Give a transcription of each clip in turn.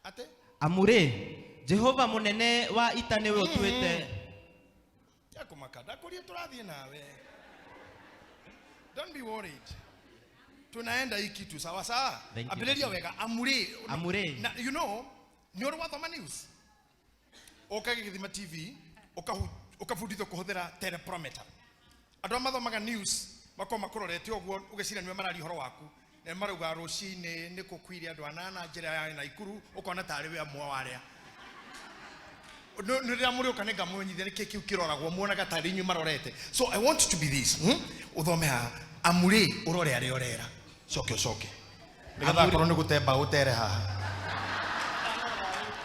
Ate? Amure, Jehova munene wa ita niwe utuite. Yako makada kuria turathie nawe. Don't be worried. Tunaenda hii kitu sawa sawa. Abiliria wega amure. Na, you know, nyoro wathoma news. Okagithima TV, okafundithio kuhuthira teleprompter. Andu mathomaga news makoma kurorete ogwo ugecira niwe marari horo waku. Na maruga rucini ni kukwire andu anana njira ya Naikuru ukona tari we amwe waria. Nira muri ukanega munyithia niki kiu kiroragwo muonaga tari nyu marorete. So I want to be this. Uthome ha amure urore ari orera. Soke. Nigatha korwo ni gutemba utere haha.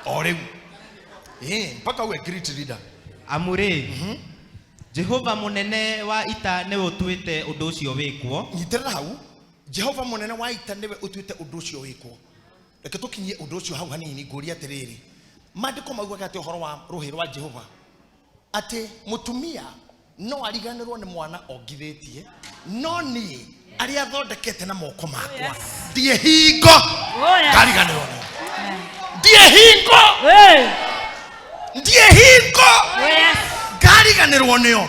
Ore. Mpaka uwe great leader. Amure. Jehova munene wa ita niwe utuite undu ucio wikwo. Nyitira hau. Jehova munene wa ita niwe utuite undu ucio wikwo. Reke tukinyie undu ucio hau hanini nguria atiriri. Mandiko maugaga ati uhoro wa ruhi rwa Jehova ati mutumia no ariganirwo ni mwana ongithetie no ni aria thondekete na moko makwa die hingo kariganirwo die hingo kariganirwo nio.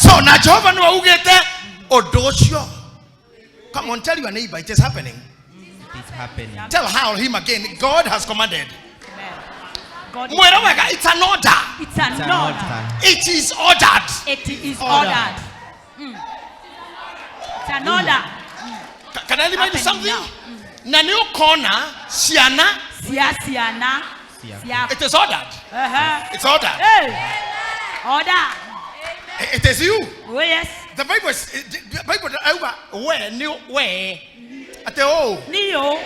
So na Jehova no augete undu ucio. Come on, tell your neighbor it is happening. It is happening. Tell him again, God has commanded. It's an order. It's an order. It is ordered. It is ordered. It's an order. Can I remind you something? Nani ukona siana. It is ordered. It's ordered. Order. It is you. Oh yes. The Bible where ate oh. Niyo.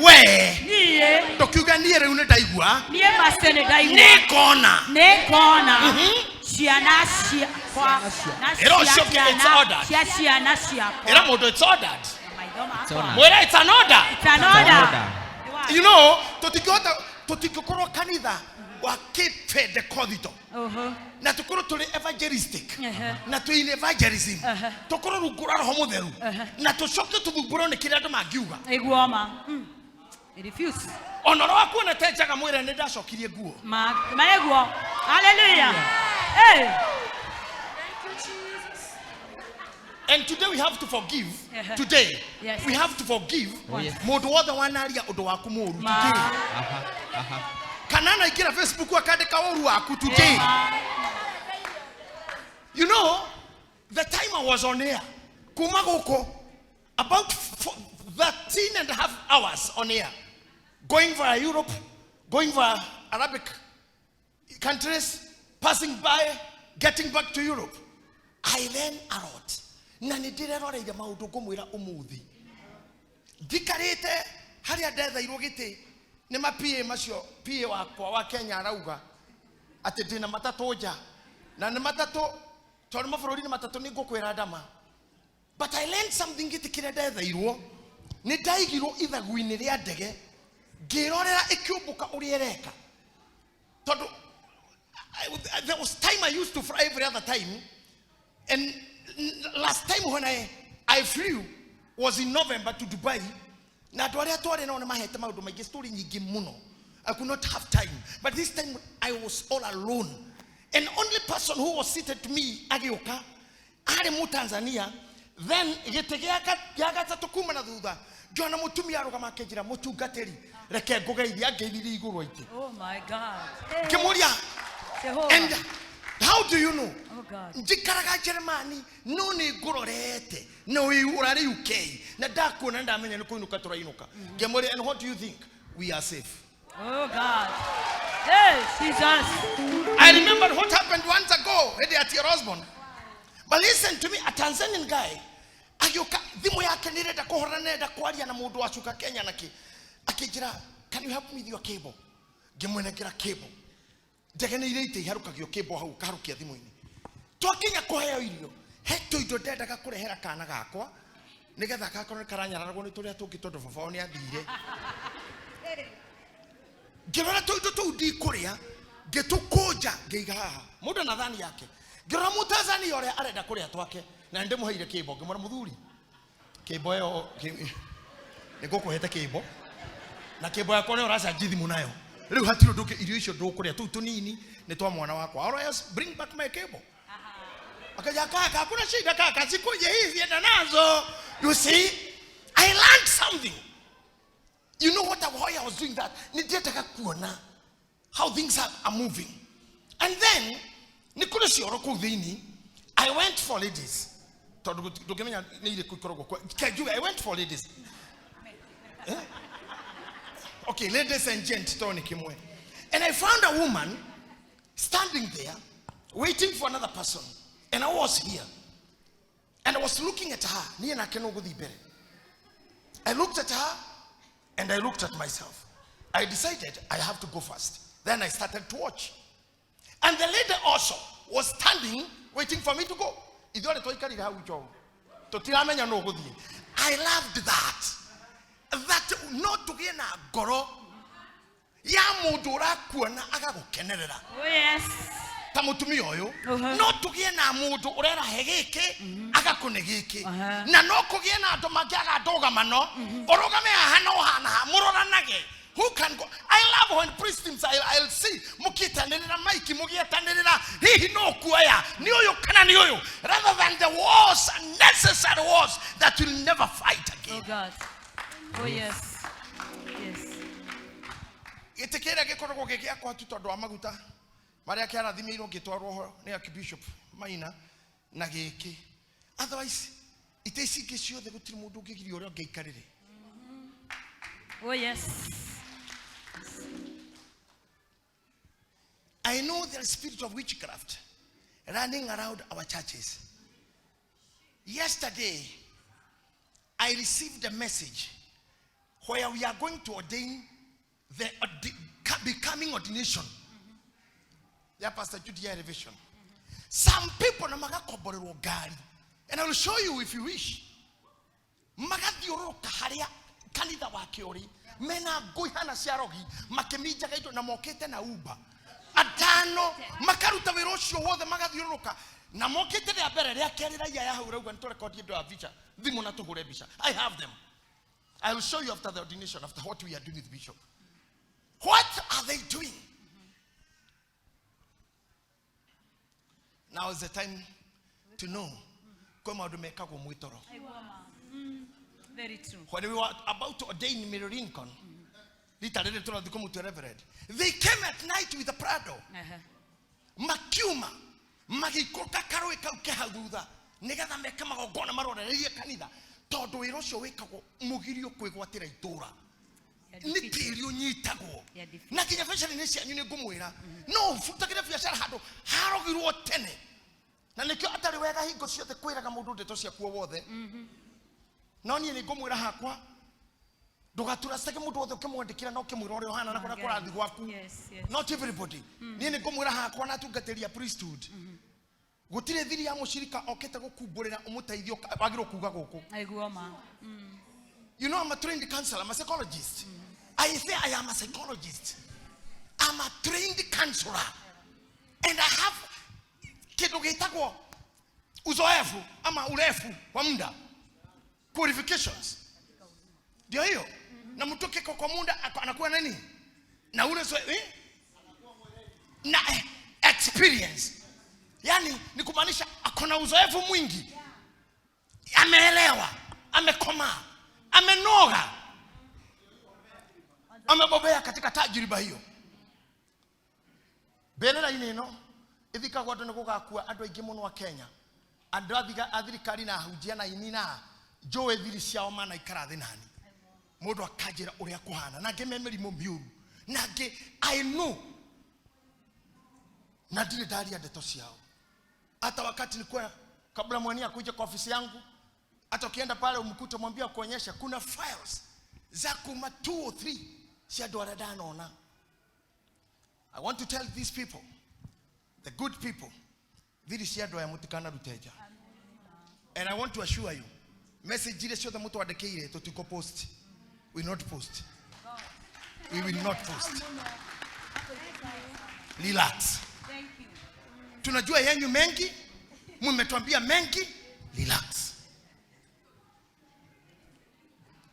Where? Niye. Tokiuga niere une daigua. Niye masene daigua. Ne kona. Siana. Era modo it's ordered. Where it's an order. It's an order. You know, totikokoro kanitha wa kepe de kodito. Na tukoro tuli evangelistic. Na tu in evangelism. Tokoro rugura roho mutheru. Na tushoke tububuro ne kira ndo magiuga. Eguoma. He refused. Onoro waku na tejaga mwire ne ndacokirie guo. Maeguo. Hallelujah. Hey. Thank you Jesus. And today we have to forgive. Today we have to forgive. Modu wothe wanaria undu waku muru today. Kanana ikira Facebook akandika oru waku today. You know, the time I was on air, kumagoko about 13.5 hours on air, going via Europe, going via Arabic countries, passing by, getting back to Europe. I learned a lot. Nani dire rore ya maudu kumwira umuthi. Dikarete haria ndetha irugite ni mapie macio pie wakwa wa Kenya arauga ati ndina matatu nja na ni matatu tondu mabũrũri ni matatu ni ngukwira ndama. But I learned something gitikire ndethairwo ni ndaigirwo ithagu-ini ria ndege ngirorera ikiumbuka uri ereka tondu there was time I used to fly every other time, and last time when I flew was in November to Dubai. Na dwaria tware na mahete maundu maingi story nyingi muno. I could not have time, but this time I was all alone, and only person who was seated to me agioka ari mu Tanzania. Then gitegeaka yagatatu kuma na thutha jona mutumia arugama akenjira mutungateri reke ngugeithia ngeithiri iguru ite. Oh my God. Kimuria. And how do you know? Oh God. Njikaraga Germany no ni ngurorete no urari UK na ndakuona ndamenya niko inuka turainuka. Kimuria, and what do you think? We are safe. Oh God. Hey, Jesus. I remember what happened once ago at your husband. But listen to me, a Tanzanian guy, agioka thimu yake nirenda kuhorana nenda kwaria na mundu wacuka Kenya naki akijira, can you help me with your cable? Ngimwenekera cable. Ndege ni ireite iharukagio cable hau kaharukia thimu-ini. Twakinya kuheo irio, heto indo ndendaga kurehera kana gakwa nigetha gakorwo karanyararagwo ni turia tungi tondu baba ni athire. Ngirora tuindo tu ndi kuria ngitukunja ngiiga haha mundu na thani yake. Ngirora Mutazania uria arenda kuria twake na ndimuheire cable ngimwira muthuri cable yo nigukuhete cable na keboya kone orasa jithi munayo riu hatiro nduke irio icio ndukuria tu tunini ni twa mwana wakwa or else bring back my cable akaja kaka hakuna shida kaka sikuje hizi enda nazo. You see, I learned something. You know what, why I was doing that? Nidetaka kuona how things are moving. And then I went for ladies. I went for ladies. Okay, ladies and gents. And I found a woman standing there waiting for another person. And I was here. And I was looking at her. I looked at her and I looked at myself. I decided I have to go first. Then I started to watch. And the lady also was standing waiting for me to go. I loved that. That not to get a goro. Ya mudura kuana agago kenerera. Oh yes. Tamutumi oyo. No tugie na mudu urera hegeke agakunegeke. Na no kugie na ando magiaga doga mano. Orogame hano hana murora nage. Who can go? I love when priests I'll see mukita nenera maiki mugieta nenera hihi no kuaya nioyo kana nioyo rather than the wars, necessary wars that will never fight again. Oh God. Oh yes. Yes. Itekera gekorwo gekia kwa tutondo amaguta maria kiara thimiirwo gitwarwo ho ni Archbishop Maina na giki. Otherwise iteci giciothe gutiri mundu ngigiri uria ngeikarire. Oh yes. I know there is spirit of witchcraft running around our churches. Yesterday, I received a message where we are going to ordain the becoming ordination. Yeah, Pastor Judy Revision. Some people na magakoborero gari, and I will show you if you wish. Magadioro kaharia kanitha wa kiori mena goihana ciarogi makemija gaito na mokete na uba atano makaruta wira ucio wothe magathiuruka na mokete ria mbere ria keri ria ya hau rauga nto record ndo avicha thimu na tugure bisha. I have them. I will show you after the ordination, after what we are doing with Bishop. What are they doing? Now is the time to know. Very true. When we were about to ordain Mary Lincoln, they came at night with a Prado. Makiuma, Magikoka Karoeka Kehaduda, Negada Mekama Gona Marona, Canida, Todo Erosho Wekako, Mugirio Quequatira Dora. Nitirio Nitago. Nothing official in this year, Gumuera. No, photography Hado, Harogi Tene. Naniko Atariwega, he got the Queramudu de Tosia Quo. Noni ni gomu ira hakwa dogatura sake mudu othe kemwandikira no kemurore hana na kora kora thigu aku. Not everybody. Ni ni gomu ira hakwa na tungateria priesthood. Gutire thiri ya mushirika okete gukumburira umutaithio wagiro kuga guku. Aiguoma. You know, I'm a trained counselor, I'm a psychologist. I say I am a psychologist. I'm a trained counselor. And I have kitu gitagwo uzoefu ama urefu wa muda. Qualifications. Ndio hiyo. Na mtu kiko kwa muda anakuwa nani? Na ule na experience. Yani ni kumaanisha akona uzoefu mwingi. Ameelewa, amekomaa, amenoga. Amebobea katika tajriba hiyo. Belela ineno ithika gwatu nigugakua andu aingi muno wa Kenya. Andu athirikari na hujia na inina joe thiri ciao mana ikara thi nani mundu akajira uria kuhana na ngememerimo miuru na nge I know na ndire daria ndeto ciao hata wakati nilikuwa kabla mwani akuje kwa ofisi yangu hata ukienda pale umkute mwambie kuonyesha kuna files za kuma 2 or 3 cia dora danona. I want to tell these people, the good people, thiri cia dora ya mutikana ruteja. And I want to assure you, message ile sio mtu adekeire to tuko post. We will not post. We will not post. Relax. Thank you. Tunajua yenyu mengi, mmetuambia mengi, relax.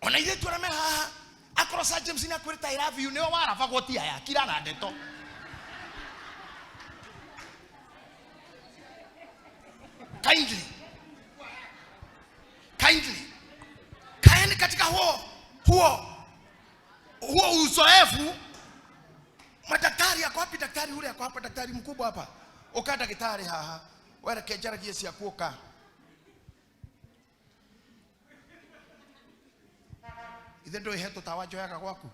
Ona ile tu rameha akoro Sir James na kwirita I love you ne wara fagoti aya kira na ndeto. Kindly. Kaeni katika huo uzoefu. Madaktari yako wapi? Daktari ule yako hapa, daktari mkubwa hapa. Oka daktari haha. Wera kejara giesi ya kuoka. Ithe ndo heto tawajo yaka kwaku.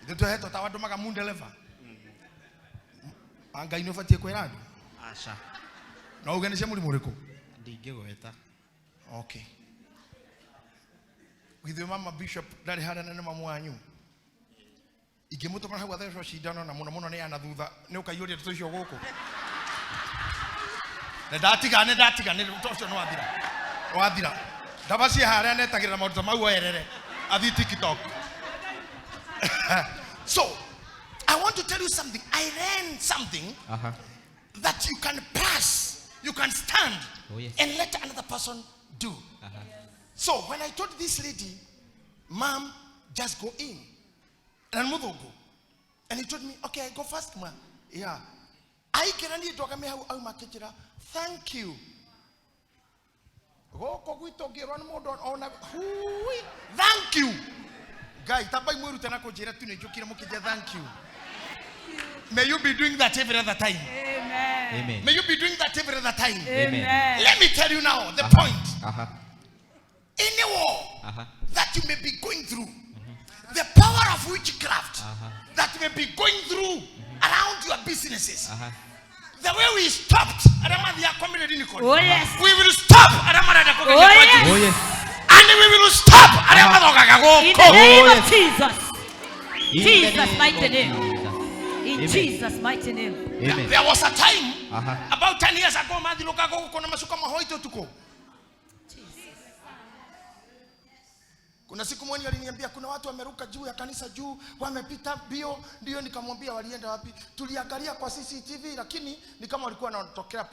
Ithe ndo heto tawado maga mundeleva. Anga inofatie kwera. Asha. Na uganisha muri muriko. Ndingigweta. Okay. With the mama bishop ndari hana na mama wanyu. Igemuto kana hwa thesho shidano na muno ne ana thutha ne ukayuri tucio guku. Ne datiga ne tucio no wathira. Dabasi hara ne tagira mauto mau erere. Athi TikTok. So, I want to tell you something. I learned something that you can pass, you can stand, and let another person do. So when I told this lady, Mom, just go in. And move go. And he told me, okay, go first, ma. Yeah. I can only talk me how makechira. Thank you. Thank you. Guy, tabai mweru tena kujira tu nejokira mukija thank you. May you be doing that every other time. Amen. May you be doing that every other time. Amen. Let me tell you now the point. Any war that you may be going through, the power of witchcraft that may be going through around your businesses, the way we stopped, oh yes, we will stop, oh yes. And we will stop. In the name of Jesus. Jesus' mighty name. In Jesus' mighty name. Amen. There was a time about 10 years ago, kuna siku moja aliniambia kuna watu wameruka juu ya kanisa juu, wamepita bio. Ndio nikamwambia walienda wapi? Tuliangalia kwa CCTV, lakini ni kama walikuwa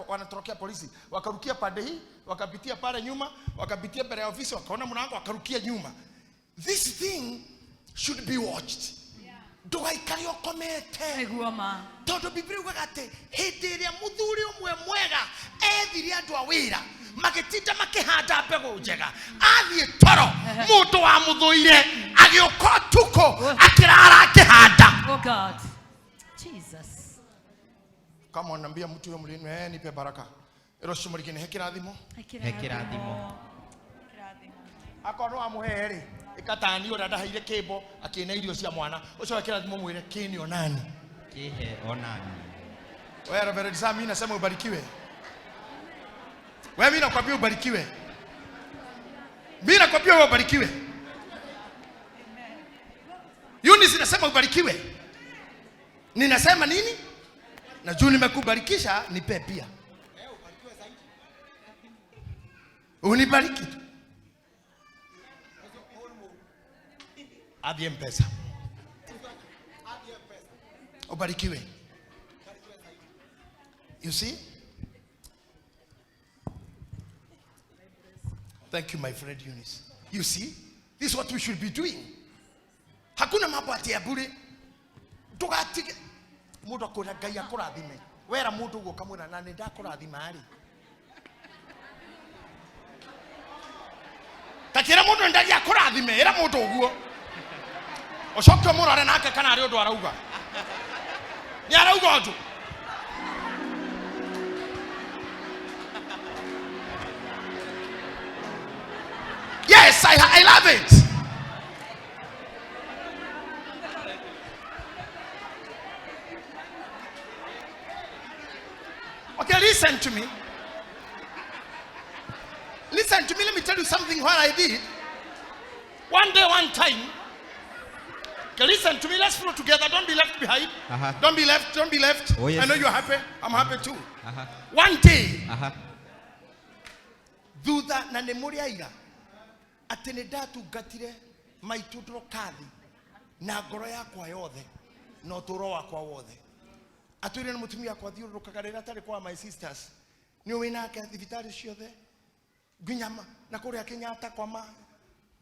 wanatokea polisi. Wakarukia pande hii, wakapitia pale nyuma, wakapitia mbele ya ofisi, wakaona mlango, wakarukia nyuma. This thing should be watched. Do I carry your comment? Todo Biblia wakate hediria muthuri umwe mwega ethiri andu awira magetinda makihanda mbegu njega athie toro mundu wa muthuire agioka tuko akirara akihanda. Oh God, Jesus. Kama unaniambia mtu yule mlini nipe baraka ero shumurikine hekirathimo akorwo amuheri ikatani ora ndahaire kimbo akina irio cia mwana ucio akirathimo mwire kini onani kihe onani. Wewe Reverend Sami nasema ubarikiwe. Wewe mimi nakwambia ubarikiwe. Mimi nakwambia wewe ubarikiwe. Eunice nasema ubarikiwe. Ninasema nini? Na juu nimekubarikisha nipe pia. Unibariki. Adie mpesa. Ubarikiwe. You see? Thank you, my friend Eunice. You see? This is what we should be doing. Hakuna mambo ati ya bure. Tugatike. Mundu akora Ngai akurathime. Wera mundu ugo kamwira na ni ndakurathima ari. Takira mundu ndari akurathime era mundu uguo. Ocokyo murore nake kana ari undu arauga. Ni arauga ndu. Yes, I love it. Okay, listen to me. Listen to me. Let me tell you something. What I did. One day, one time. Okay, listen to me. Let's flow together. Don't be left behind. Don't be left. Don't be left. Oh, yes. I know you're happy. I'm happy too. One day. Duda na nemuria ira. Ateneda tu gatire maitudro kathi na ngoro yakwa yothe no turo wakwa wothe atwire na mutumia kwa thiurukaga rira tari kwa my sisters ni wina ke thibitari ciothe ginyama na kuria Kenyatta kwa ma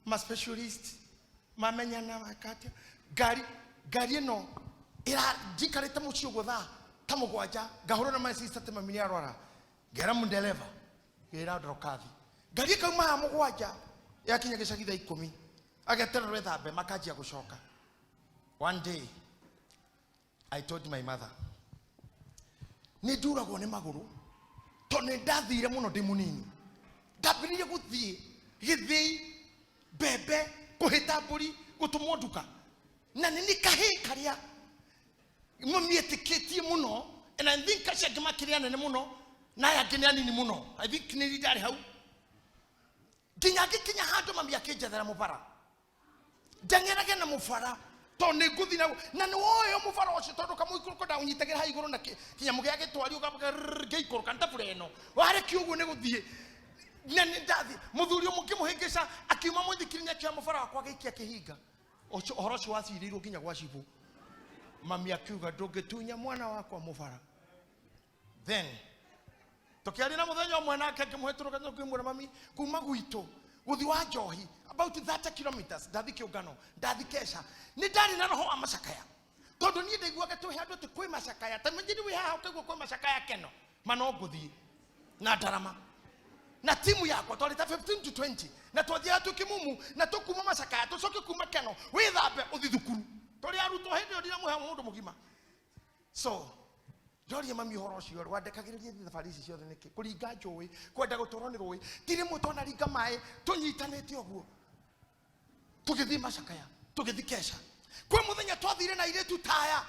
ma specialist ma menya na makate gari no ira jikarete mucio gotha tamugwanja gahoro na my sister te mamini arora gera mundeleva ira drokathi gari kauma mugwanja yakinya gicagitha 10 ageterera wethambe makajia gucoka. One day I told my mother ni nduragwo ni maguru to ni ndathire muno ndi munini ndambiririe guthie githii bebe kuhita mburi gutumwo nduka na nini kahi karia mumieteketie muno and I think kashage makiria nene muno na ya ginya nini muno. I think ni ndari hau ginya gikinya hando mami akinjethera mubara ndengerage na mubara to ni nguthi na ni woyo mubara ucio tondu kamuikuru ko daunyitagira ha iguru na kinyamu gia gitwari ugabuka geikuruka ntapureno ware kiugo ni guthie na ni ndathi muthuri umungi muhingisha akiuma muthikirinya kia mubara wakwa geikia kihinga ucio horocio wacirirwo ginya gwa cibu mami akiuga ndungitunya mwana wakwa mubara. Then tokiari na muthenya umwe nake kimuheturuka ngimura mami kuma gwito guthi wa Njohi about 30 kilometers ndathi kiungano ndathi kesha ni ndari na roho wa macakaya tondu ni ndaiguaga tu handu ti kwi macakaya ta mjini wi haha ukigwa kwi macakaya keno mano nguthi na ndarama na timu yakwa twari ta 15 to 20 na twathia tu kimumu na tukuma macakaya tucoke kuma keno withambe uthi thukuru twari aruto hindi ndira muhe mundu mugima. So Jori mami horo cio rwandekagiririe thabari ici ciothe niki kuringa njui kwenda gutoro ni rui tiri mutona ringa mai tunyitanite oguo tugithi macakaya tugithi kesha kwa muthenya twathire na ire tutaya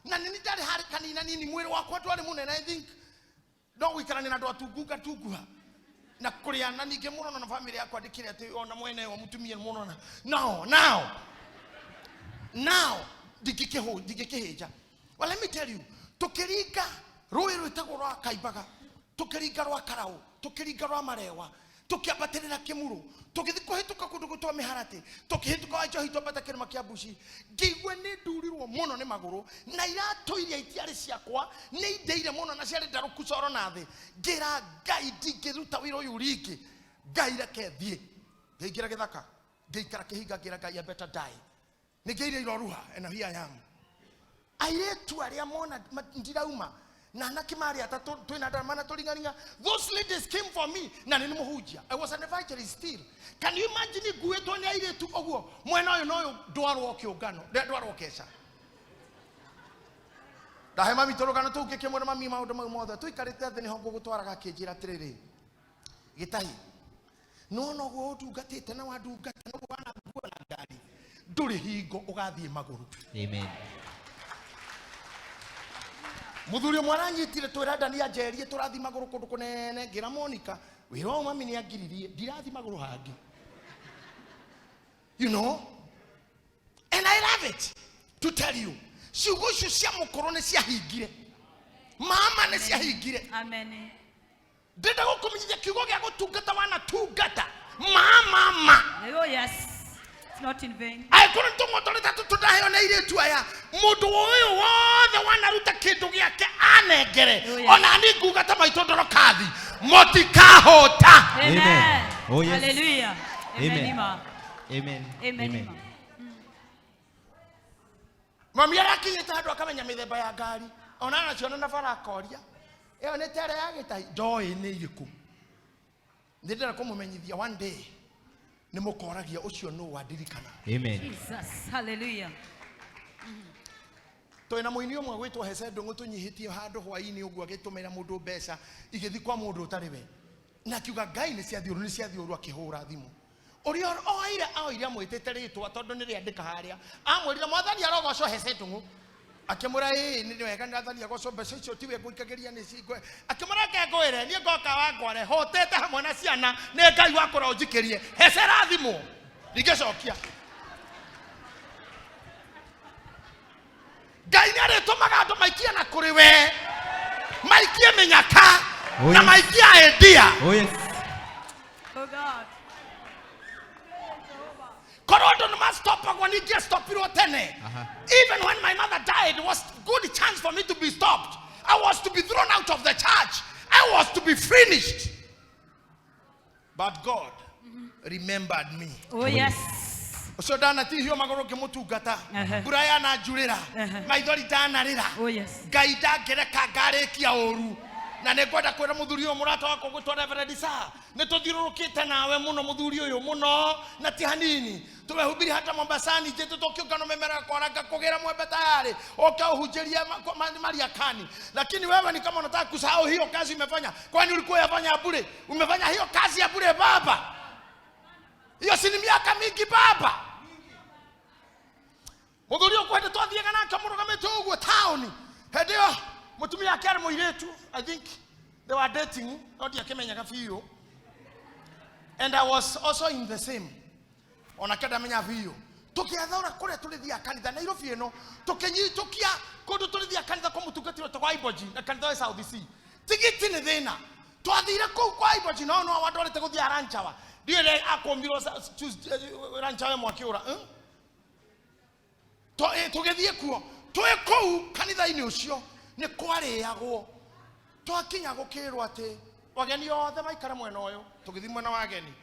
na nini ndari hari kanina nini mwiri wakwa twari munene. I think no wikarani na ndo atunguga tunguha na kuria na ninge muno na family yakwa ndikire ati ona mwene wa mutumia muno na now digikeheja. Well, let me tell you, tukiringa rui rwitagwo rwa Kaimbaga, tukiringa rwa Karau, tukiringa rwa Marewa, tukiambatirira Kimuru, tugithi kuhituka kundu gutwa Miharati, tukihituka wa Njohi twambata kirima kia Bushi, ngigwe ni ndurirwo muno ni maguru na iratu iria itiari ciakwa ni ndeire muno na ciari ndaruku coro na thi ngira Ngai ndingiruta wira uyu ringi Ngai reke thie ngira githaka ngeikara kihinga ngira Ngai better die nigeire iroruha and here I am. Airetu aria mona ndirauma na nakimari atatu twina ndamana turingaringa. Those ladies came for me na nini muhujia. I was an evangelist still. Can you imagine gueto ni airetu oguo mwena uyu no ndwarwo kiungano ndwarwo kesha dahe mami torogana tu keke mwana mami maundu mau mothe tuikarite athi ni hongo gutwaraga kinjira atiriri Gitahi no go ndungatite na wandungata no wana nguo na ngari nduri hingo ugathie maguru. Amen. Muthuri mwaranyitire twiranda ni ajerie turathi maguru kundu kunene ngira Monica wira o mami ni angiririe ndirathi maguru hangi. You know, and I love it to tell you ciugo cio cia mukoro ni cia hingire mama ni cia hingire. Amen. Ndenda gukumenyithia kiugo gia gutungata wana tungata mama. Oh yes, it's not in vain. I couldn't talk about that today on ire tu aya mundu uyu wothe wanaruta kindu giake anengere ona ni ngugata maitondoro kathi motikahota. Amen. Oh yes. Hallelujah. Amen. Amen. Amen. Mami arakinyita handu akamenya mithemba ya ngari ona nacio na bara akoria iyo ni tere ya Gitahi ndoi ni iriku ndira kumumenyithia one day ni mukoragia ucio no wadirikana. Amen. Jesus. Hallelujah. Toina muini umwe gwitwo hece ndungu tunyihitie handu hwaini uguo agitumira mundu mbeca igithi kwa mundu utariwe na kiuga Ngai ni ciathiuru akihura thimu uria oire amwitite ritwa tondu ni riandika haria amwirira mwathani arogoco hece ndungu akimura ni wega ndathani agoco mbeca icio tiwe nguikagiria ni cingwe akimura ngwire ni ngoka wangware hotete hamwe na ciana ni Ngai wakora unjikirie hece rathimu ndigicokia. Ngai ni aritumaga andu maikie na kuri we maikie menyaka na maikie idea. Oh yes. Oh God. Korondo no must stop when he gets stopped tene. Even when my mother died, it was good chance for me to be stopped. I was to be thrown out of the church. I was to be finished. But God, remembered me. Oh yes. So dana ti hio magoro ke mutungata. Buraya na njurira. Maithori dana rira. Oh yes. Ngai ndangereka ngarekia oru. Na nekwenda kwira muthuri uyu murata wako gutwara Reverend Sa. Nituthiururukite nawe muno muthuri uyu muno na ti hanini. Tumehubiri hata Mombasani je tutokiungano memera kwaranga kugira mwembe tayari. Ukahunjiria Mariakani. Lakini wewe ni kama unataka kusahau hiyo kazi umefanya. Kwani ulikuwa yafanya bure? Umefanya hiyo kazi ya bure baba. Hiyo si ni miaka mingi baba. Muthuri uyu kwenda twathiaga na kamurugamite uguo town. Hedio mutumia akari muiretu, I think they were dating, not yakemenyaga fiyo. And I was also in the same. Onakada menya fiyo. Tukiathora kure tulithia kanitha Nairobi eno, tukinyitukia kundu tulithia kanitha kwa mutungatiro to Iboji na kanitha wa South Sea. Tigiti ni thina. Twathire ku kwa Iboji no wadorete guthia ranchawa. Dio le akombiro ranchawa mwakiura. Tugithie kuo. Twe kou kanitha ini ucio. Ni kware yago twakinya gukirwa ati wageni othe maikara mwena uyu tugithi mwena wageni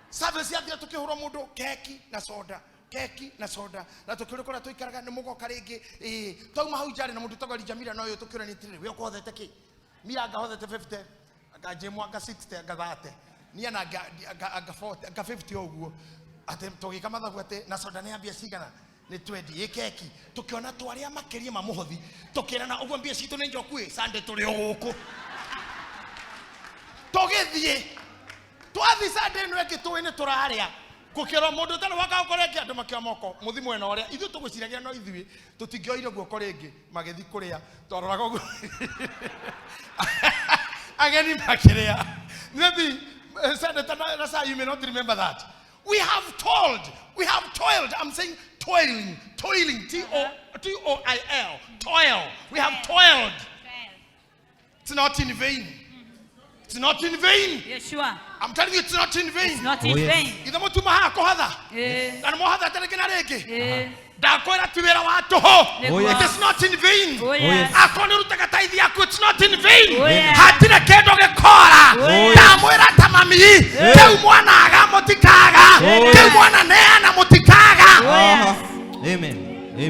service yathira tukihurwa mundu keki na soda na tukirukura tuikaraga ni mugoka ringi twauma hau jari na mundu togori Jamila no uyu tukira ni tiri we ukothete ki mia ngahothete 50 akajemwa anga 60 anga 30 nia na anga 40 anga 50 oguo ati tugika mathabu ati na soda ni ambia cigana ni 20 keki tukiona twaria makeria mamuhothi tukirana uguo mbia citu ni njokue Sunday turi guku tugithie twathi Sunday no ekitwe ni turaria kukira mundu tano wakakorekia andu makia moko muthi mwena uria ithu tuguciragia no ithui tutingioire guoko ringi magithi kuria tororaga uguo ageni makiria maybe Sunday tana you may not remember that we have toiled I'm saying toiling T-O-I-L toil we have toiled it's not in vain Yeshua I'm telling you it's not in vain it's not in vain itha mutuma ha kohotha na mohotha tariki na ringi ndakwira ti wira wa toho it is not in vain akoni rutaga taithi yaku it's not in vain hatire kendo gikora ndamwira tamami keu mwana aga mutikaga keu mwana neana mutikaga Amen.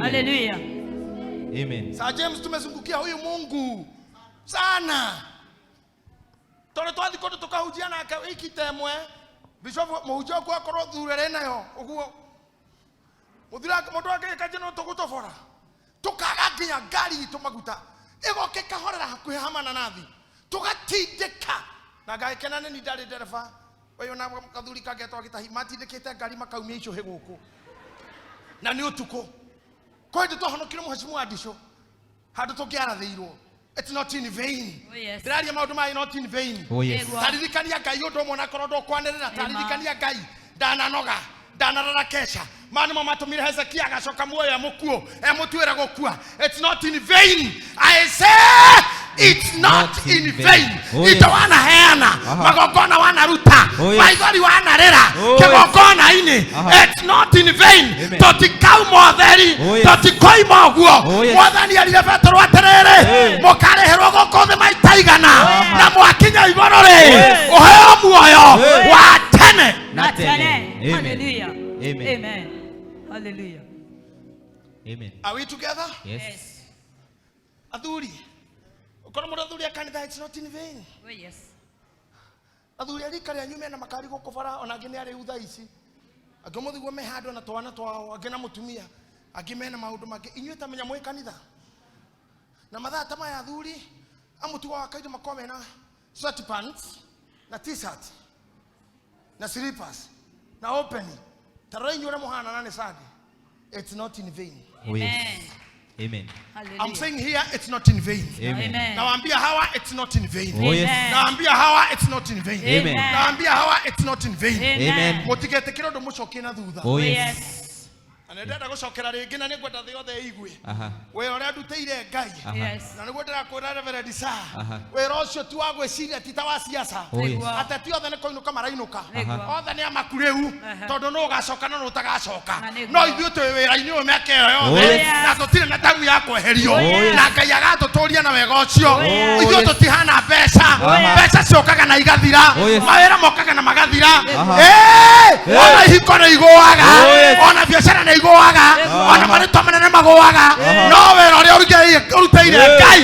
Hallelujah. Amen. Sir James tumezungukia huyu Mungu sana. Tore twathi kondo tukahujiana wiki temwe. Bishop muhujia kwa koro thurere nayo. Uguo. Muthira mundu ake kajeno tugutofora. Tukaga nginya ngari itumaguta. Igoke kahorera hakuhi hamana nathi. Tugatindika. Na gaikena ni ndari dereva. Wewe na kathuri kagetwa GITAHI matindikite ngari makaumia icio higuku. Na ni utuko kwa hiyo tuhonokire muheshimu adisho hadu tukiarathiirwo it's not in vain ndiraria maundu mai not in vain taririkania Ngai undu mwana korondo kwanirira taririkania Ngai ndanarara kesha mani matumire Hezekia agacoka muoyo mukuo mutwira gukua it's not in vain I say it's not in vain ito wana heana magogona wana ruta maithori wana rera kigogona ini it's not in vain totikau motheri totikoi moguo mwathani alire Petro aterere mukareherwo gukothe maitaigana na mwakinya igoro ri uheo muoyo wa tene na tene hallelujah amen hallelujah amen are we together yes athuri ukono muthuri akanitha it's not in vain oh yes athuri arikari anyume na makari gukubara ona ngine ari utha ici agomuthiguo mehando na twana twao angina mutumia angimena maundu make inyuita menya mwe kanitha na mathaa tama ya athuri amutu wa kaida makome na sweatpants na t-shirt na slippers na open taroi nyura muhana nane sadi it's not in vain amen amen I'm saying here it's not in vain amen naambia hawa it's not in vain amen naambia hawa it's not in vain amen naambia hawa it's not in vain amen mutigete kirondo mucokie na thutha oh yes anendenda gucokera ringi na ningwenda thi yothe igwe we ore nduteire Ngai na niguo ndirakwira Reverend Sa wira ucio tu wa gwiciria ti ta wa siasa ateti othe ni koinuka marainuka othe ni amakureu tondu no ugacoka no utagacoka no ithuĩ twi wira-ini uyu miaka iyo yothe na tutire na tagu time yako herio yes. na Ngai agatuturia na wega ucio ithuĩ yes. tutihana mbeca ciokaga na igathira yes. mawĩra mokaga na magathira ona ihiko nĩ igũaga ona biacara nĩ igũaga ona marĩtwa manene magũaga no wĩra ũrĩa ũrutĩire Ngai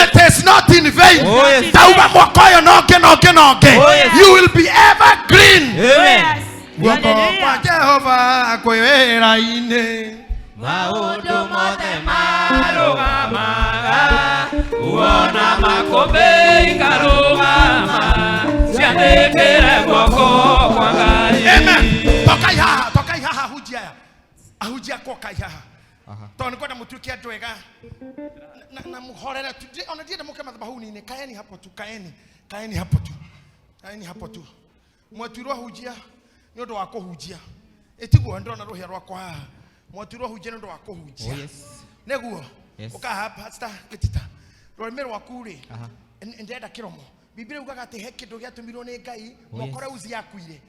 it is not in vain tauga mwaka ũyũ nonge you will be evergreen guoko kwa Jehova kwĩ wĩra-inĩ maũndũ mothe marũgamaga uona makũmbĩ ikarũgama ciathĩkĩre guoko kwa Ngai. Amen. Tokai haha ahunjia kokai haha tondũ nĩkwenda mũtuĩke andũ ega na mũhorere ona ndienda mũke madhabahuni-inĩ kaeni hapo tu mwatuirwo ahunjia nĩ ũndũ wa kũhunjia ĩtiguo ndĩrona rũhĩa rwakwa haha mwatuirwo ahunjia nĩ ũndũ wa kũhunjia nĩguo ũkaha pastor gĩtita rũrĩmĩ rwaku rĩ ndĩrenda kĩromo Biblia ugaga ati he kindu giatumirwo ni Ngai mokore uzi yakuire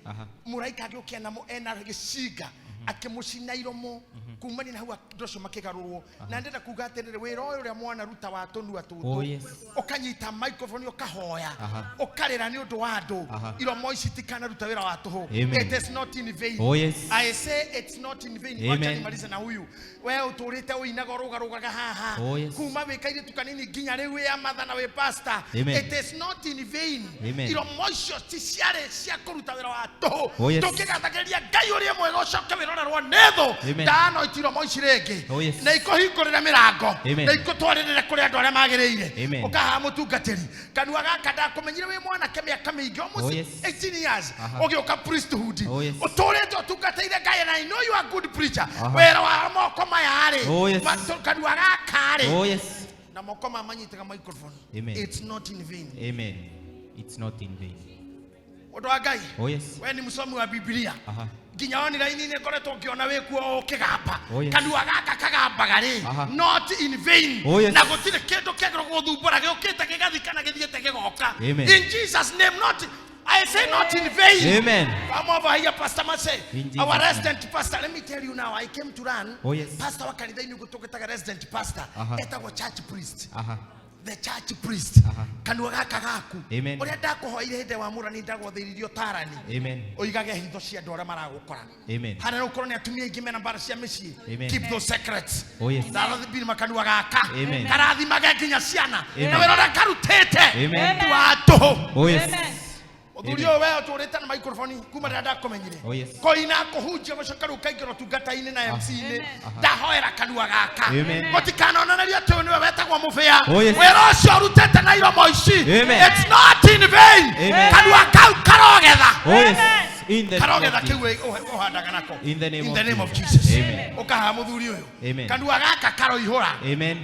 muraika agĩũkia namo ena gĩcinga akimucina iromo kumani na hau ndocio makigarurwo na ndenda kuga atiriri wira uyu uria mwana ruta wa tunua tutu ukanyita microphone ukahoya ukarira ni undu wa andu iromo ici tikana ruta wira wa tuhu it is not in vain I say it's not in vain wacha nimalize na huyu we uturite uinaga rugarugaga haha kuma wikaire tukanini nginya riu ya mathana we pastor it is not in vain iromo icio ti ciare cia kuruta wira wa tuhu tukigathageria Ngai uria mwega ucoke wirorerwo netho ndano itiro moici rĩngĩ na ikohingũrĩre mĩrango na ikotwarĩrĩre kũrĩ andũ arĩa magĩrĩire ukaha mũtungatĩri kanua gaka ndakũmenyire wĩ mwanake mĩaka mĩingĩ almost 18 years ũgĩũka priesthood ũtũrĩte ũtungatĩire Ngai and I know you are a good preacher wĩra wa moko maya rĩ kanua gaka rĩ na moko maya manyitaga microphone it's not in vain it's not in vain ũndũ wa Ngai we ni mũsomi wa Biblia ginya oni raini-inĩ ngoretwo ngĩona wĩkuo ũkĩgamba kanua gaka kagambaga rĩ not in vain na gũtirĩ kĩndũ kĩagĩrĩirwo gũthumbũra gĩũkĩte gĩgathikana gĩthiĩte gĩgoka in Jesus name I say not in vain. Amen. Come over here, Pastor Mase. Our resident pastor. Let me tell you now. I came to run. Pastor wa kanitha inu gutoka resident pastor. Eta wa church priest. The church priest. Kanua gaka gaku. Uria ndakuhoire hinde wa mura ni ndagothiririo tarani. Oigage hitho cia ndora maragukora. Hana ukorwo ni atumia ingi mena mbara cia micii. Keep those secrets. Ndarathibiri makanua gaka. Karathimage nginya ciana. Na wirora karutete. Watu. Odurio wewe tureta na microphone kuma ndada komenyire koina kuhunjia gucoka rukaingiro tungata-ini na MC-ini ndahoera kanua gaka gotikana onanaria tu niwe wetagwo mubia wera ucio rutete na iromo ici it's not in vain kanua kau karogetha karogetha kiwe uhandaga nako in the name of Jesus ukaha muthuri uyu kanua gaka karoihura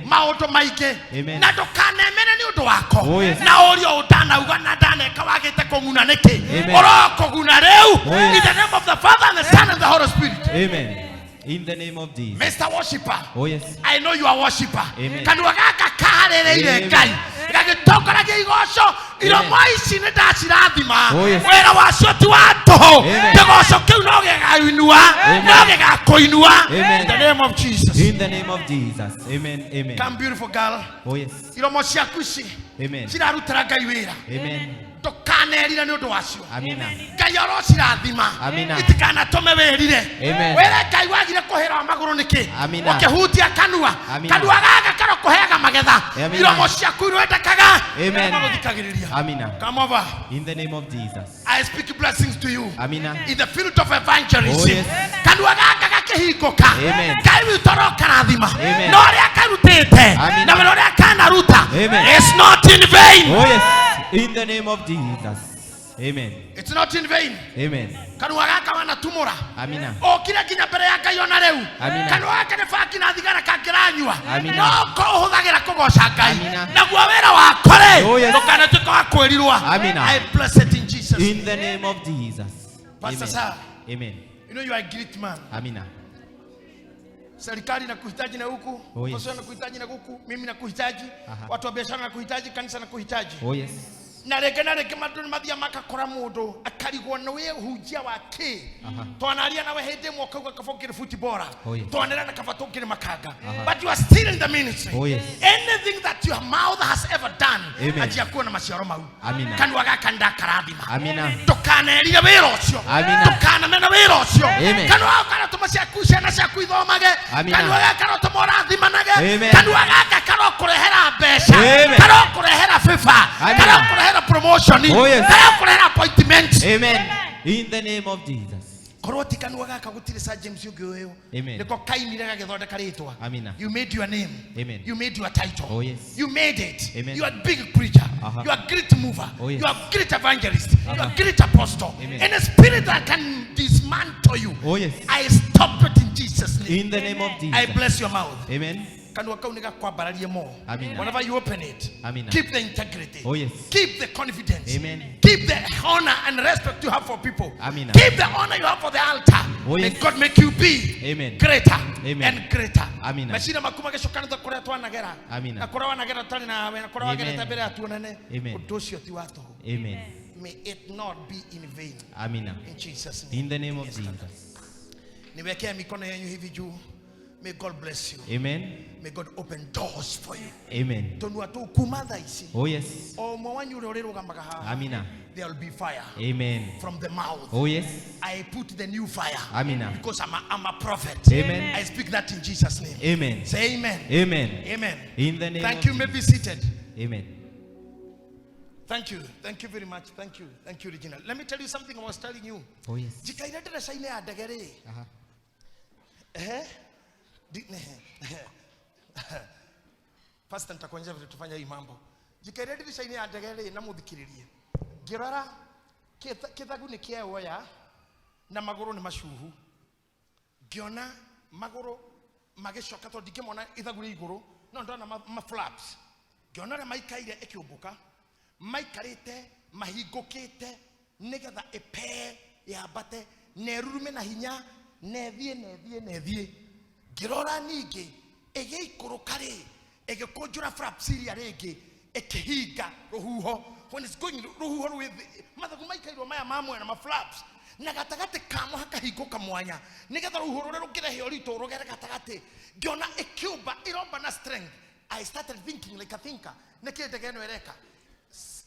maundu maingi na ndukanemene ni undu wako na urio utanauga na ndaneka wagite kunguna niki urokuguna riu in the name of the Father and the Son and the Holy Spirit in the name of Jesus Mr. Worshipper I know you are worshipper kanua gaka kaharereire Ngai gagitokoragia igoco iromo ici nĩ ndacirathima wĩra wacio ti wa tũhũ kĩgoco kĩu no gĩgainua no gĩgakũinua in the name of Jesus amen come beautiful girl iromo ciaku ici cirarutĩra Ngai wĩra tukanerira ni undu wacio Ngai arocirathima itikanatũme wĩrire wĩre Ngai wagire kũhĩra magũrũ nĩkĩ ũkĩhutia kanua gaka karokũheaga magetha iromo ciaku irwendekaga magũthikagĩrĩria come over in the name of Jesus I speak blessings to you in the field of evangelism kanua gaka gakĩhingũka Ngai witũ arokarathima na ũrĩa karutĩte na wĩra ũrĩa kanaruta it's not in vain in the name of Jesus amen it's not in vain kanua gaka wanatumũra okire nginya mbere ya Ngai ona rĩu kanua gaka nĩ baki na thigara kangĩranyua no ko ũhũthagĩra kũgoca Ngai naguo wĩra wako rĩ ndũkanatuĩke wa kwĩrirwo I bless it in Jesus in the name of Jesus Pastor Sir amen you know you are a great man serikali nakuhitaji na huku watu nakuhitaji na huku mimi nakuhitaji watu wa biashara nakuhitaji kanisa nakuhitaji na rege maduni mathia makakora mundu akarigwo nwe hujia wake twanaria nawe hende mwoka ukafokire footballer twanera na kafatokire makanga but you are still in the ministry. Anything that your mouth has ever done ajiakuwa na maciaro mau kanwa gaka ndakarathima tukanerire wira ucio tukanamena wira ucio kanwa kana tumaciakusha na cia kuithomage kanwa gaka no tumorathimanage kanwa gaka karo kurehera mbeca karo kurehera FIFA karo kurehera promotion karo kurehera appointment. Amen. In the name of Jesus. Koroti kanwa gaka gutire sa James Yugeyo niko kainire gagethondeka ritwa. You made your name. You made your title. You made it. You are big preacher. You are great mover. You are great evangelist. You are great apostle. And a spirit that can dismantle you, I stop it in Jesus' name. In the name of Jesus. I bless your mouth. Amen. Whenever you open it, keep the integrity. Keep the confidence. Amen. Keep the honor and respect you have for people. Keep the honor you have for the altar. May God make you be greater and greater. Amen. May it not be in vain. In Jesus' name. In the name of Jesus. May God bless you. Amen. May God open doors for you. Amen. Oh yes. Amina. There will be fire. Amen. From the mouth. Oh yes. I put the new fire. Amina. Because I'm a prophet. Amen. I speak that in Jesus' name. Amen. Say amen. Amen. Amen. In the name Thank of you. May be seated. Amen. Thank you. Thank you very much. Thank you. Thank you, Regina. Let me tell you something I was telling you. Oh yes. Pastor nitakuonyesha vile tufanya hii mambo. Jikaire dirisha ini ya ndegere na muthikiririe. Ngirora kithagu ni kieoya na maguru ni mashuhu. Ngiona maguru magicoka to ndikimona ithagu ri iguru no ndona ma flaps. Ngiona re maikaire ikiumbuka. Maikarite mahingukite nigetha epe yambate nerurume na hinya nethie girora ningi egeikuruka ri egekonjura frapsiria ringi ekihinga ruhuho when it's going ruhuho with mathagu maikairwo maya mamwe na ma flaps na gatagate kamo hakahinguka mwanya nigetha ruhuho rure rukirehe orito rugere gatagate ngiona ekiumba iromba na strength. I started thinking like a thinker nikindegeno ereka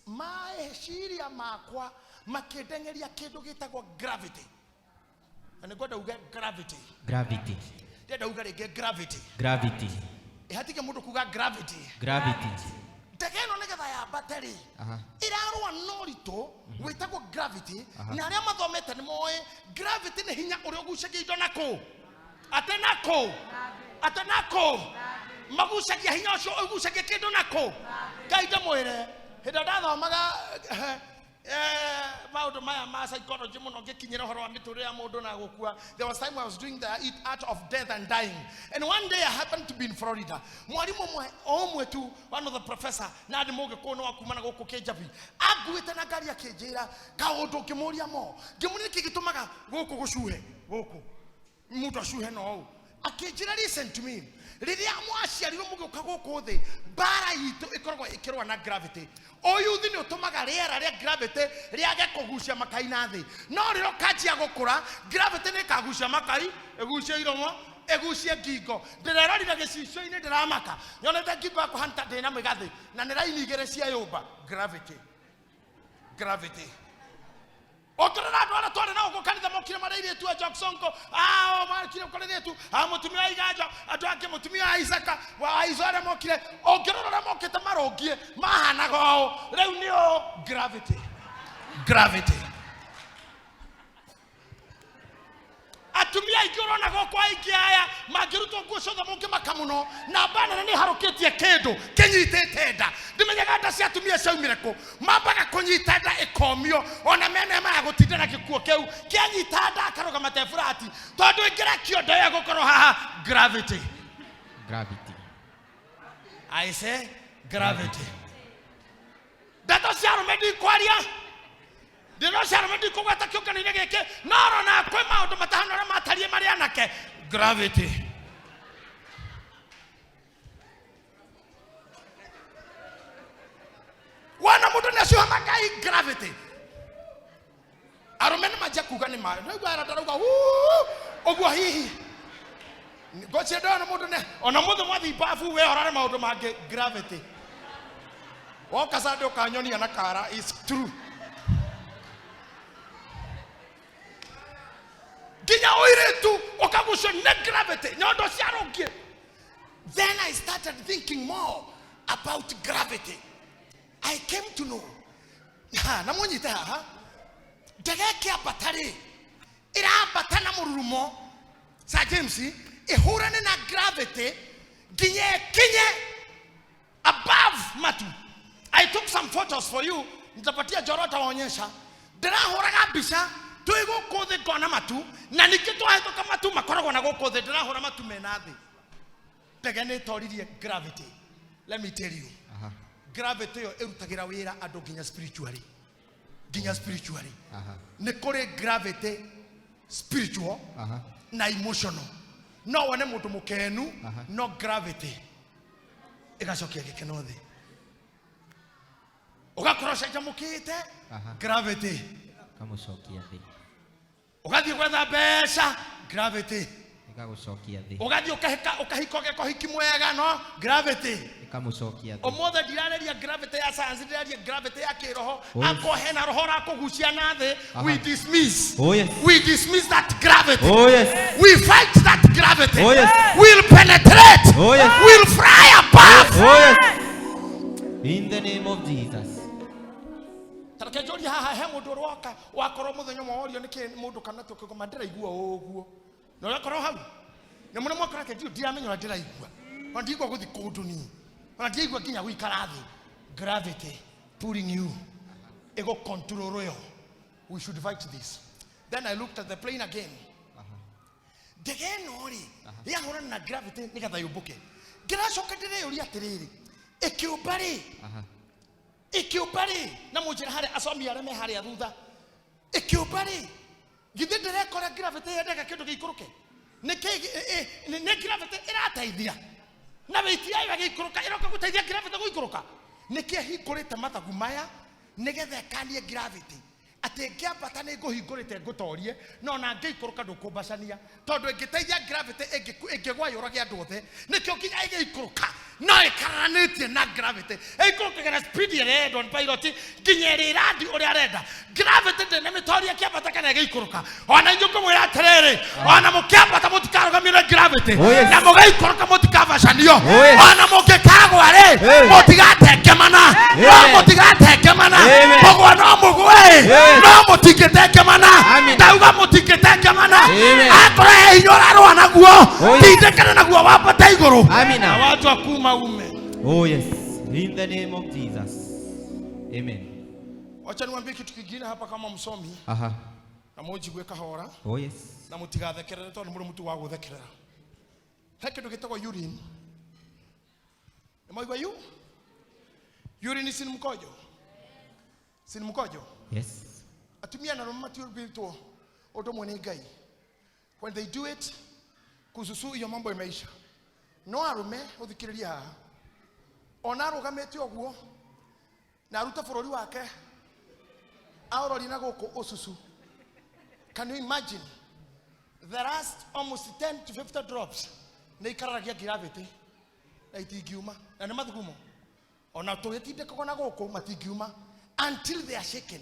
maeciria makwa makidengeria kindu gitagwo gravity. And God will get gravity. Gravity. Dada uga rege gravity. Gravity. Ihatike mundu kuga gravity. Gravity. Tegeno negetha ya battery. Irarwa norito witagwo gravity na aria mathomete ni moe gravity ni hinya uri ogucagia indo nako. Atenako. Magucagia hinya ucio ogucagia kindu nako. Ngai ndamwire hinda ndathomaga about my psychology muno ngikinyira horo wa miture ya mundu na gukua. There was time I was doing the art of death and dying, and one day I happened to be in Florida. Mwalimu omwe tu one of the professor na ndi muge kono akumana guku kejabi aguite na gari akejira kaundu kimuria mo ngimuni kigitumaga guku gucuhe guku mutu acuhe no akejira. Listen to me. Riria mwaciarirwo muguka guku thi bara yitu ikoragwo ikirwa na gravity. Oyu thi ni utumaga riera ria gravity riage kugucia makai na thi no riro kanjia gukura gravity ni kagucia makai egucia iromo egucia ngingo ndirerorire gicicio-ini ndiramaka nyonete ngingo yakwa hanta ndina migathi na ni raini igere cia yumba. Gravity. Otorana ndwara tware na uko kanitha mokire mareire tu Jacksonko makire korere tu mutumia igaja atwake mutumia Isaka wa Isora mokire ongerora mokite marogie mahanaga o riu ni o gravity. Atumia igorona goko aingi aya magiruto gucotha mungi makamuno na bana ni harukitie kindu kinyitete nda ndimenyaga nda cia atumia ciaumire ku mambaga kunyita nda ikomio ona mene ma gutindira gikuo keu kianyita nda akaroga matefurati tondu ingira kiondo ya gukoro haha. Gravity. I say gravity. Dato ciaro medi kwaria dino ciaro medi kugwata kiungani-ini giki noro na kwe maundu matahana matarie mari anake. Gravity. Wana mundu ni acio makai defy gravity. I remember my Jakuga ni mara. No gara taruga. Ogwa hihi. Go che do na mudu ne. Ona mudu mwathi bafu we orare maudu mage gravity. Woka sa do kanyoni ana kara is true. Ginya oire tu okagusho ne gravity. Nyodo siarogie. Then I started thinking more about gravity. I came to know. Na monyita ha. Degeke abatari. Ira abatana murumo. Sa James ehurane na gravity kinye above matu. I took some photos for you. Nitapatia jorota waonyesha. Dera horaga bisha tuigo kode kona matu na nikito hato kama matu makorogo na go kode dera hora matu menathi. Tegene toririe gravity. Let me tell you. Gravity yo erutagira wira ando ginya spiritually. Ginya spiritually. Nekore gravity spiritual na emotional. No one mutu mukenu no gravity. Egasokia gekenothe. Ugakorosha jamukite gravity. Kamushokia thi. Ugathi gwetha mbeca gravity. Ikagucokia thi. Ugathi ukahikoge kohiki mwega no gravity. Ikamucokia thi. Omothe ndirareria gravity ya science, ndirareria gravity ya kiroho. Akohe na roho ra kugucia na thi. We dismiss. Oh yes. We dismiss that gravity. Oh yes. We fight that gravity. Oh yes. We'll penetrate. Oh yes. We'll fly above. Oh yes. In the name of Jesus. Tarakejori haha he mundu roka wakoro muthenyo morio niki mundu kana tukigoma ndiraigua oguo. No yakoro hau. Ne muno mwakora ke ndiramenya ndiraigua. Ondigwa guthi kundu ni. Ondigwa ginya guikara thi. Gravity pulling you. Ego control yo. We should fight this. Then I looked at the plane again. Dege nori. Ya hora na gravity nigatha yubuke. Gira shoka dire yuri atiriri. Ekiubari. Ekiubari. Na mujira hari asomi areme hari athutha. Ekiubari. Githe ndirekora gravity yendeka kindu giikuruke. Ne gravity irateithia. Na weiti yayo giikuruka iroka guteithia gravity guikuruka. Niki hikurite mathagu maya nigethe kanie gravity. Ate ngiambata ni nguhingurite ngutorie no na ngiikuruka ndukumbacania tondu ngiteithia gravity ingigwa yuragia andu othe nikio nginya igiikuruka no ikaranitie na gravity ikurukagira speed ire don pilot nginya rirandi uria arenda gravity ndene mitoria kiambata kana igiikuruka ona nyuko mwira atiriri ona mukiambata mutikarugamire gravity na mugiikuruka mutikabacanio ona mugikagwa ri mutigatekemana no mutigatekemana mugwa no mugwe no mutiketeke mana dauga mutiketeke mana akore hinyora rwana guo titekana na guo wapata iguru amina watu akuma ume. Oh yes, in the name of Jesus. Amen. Wacha niwaambie kitu kingine hapa kama msomi. Na moji gweka hora. Oh yes. Na mutigathekerere tondu muri mutu wa guthekerera. He kindu gitagwo urine. Emoigwa yu? Urine si mkojo. Si mkojo? Yes. Atumia na roho matiuribito odomo ni ngai. When they do it kuzusu iyo mambo imeisha. No arume uthikiriria haha. Ona rugamete oguo na ruta bururi wake aurori na guku ususu. Can you imagine? The last almost 10 to 50 drops na ikararagia gravity na itingiuma na mathugumo. Ona tugetinde kugona guku matingiuma until they are shaken.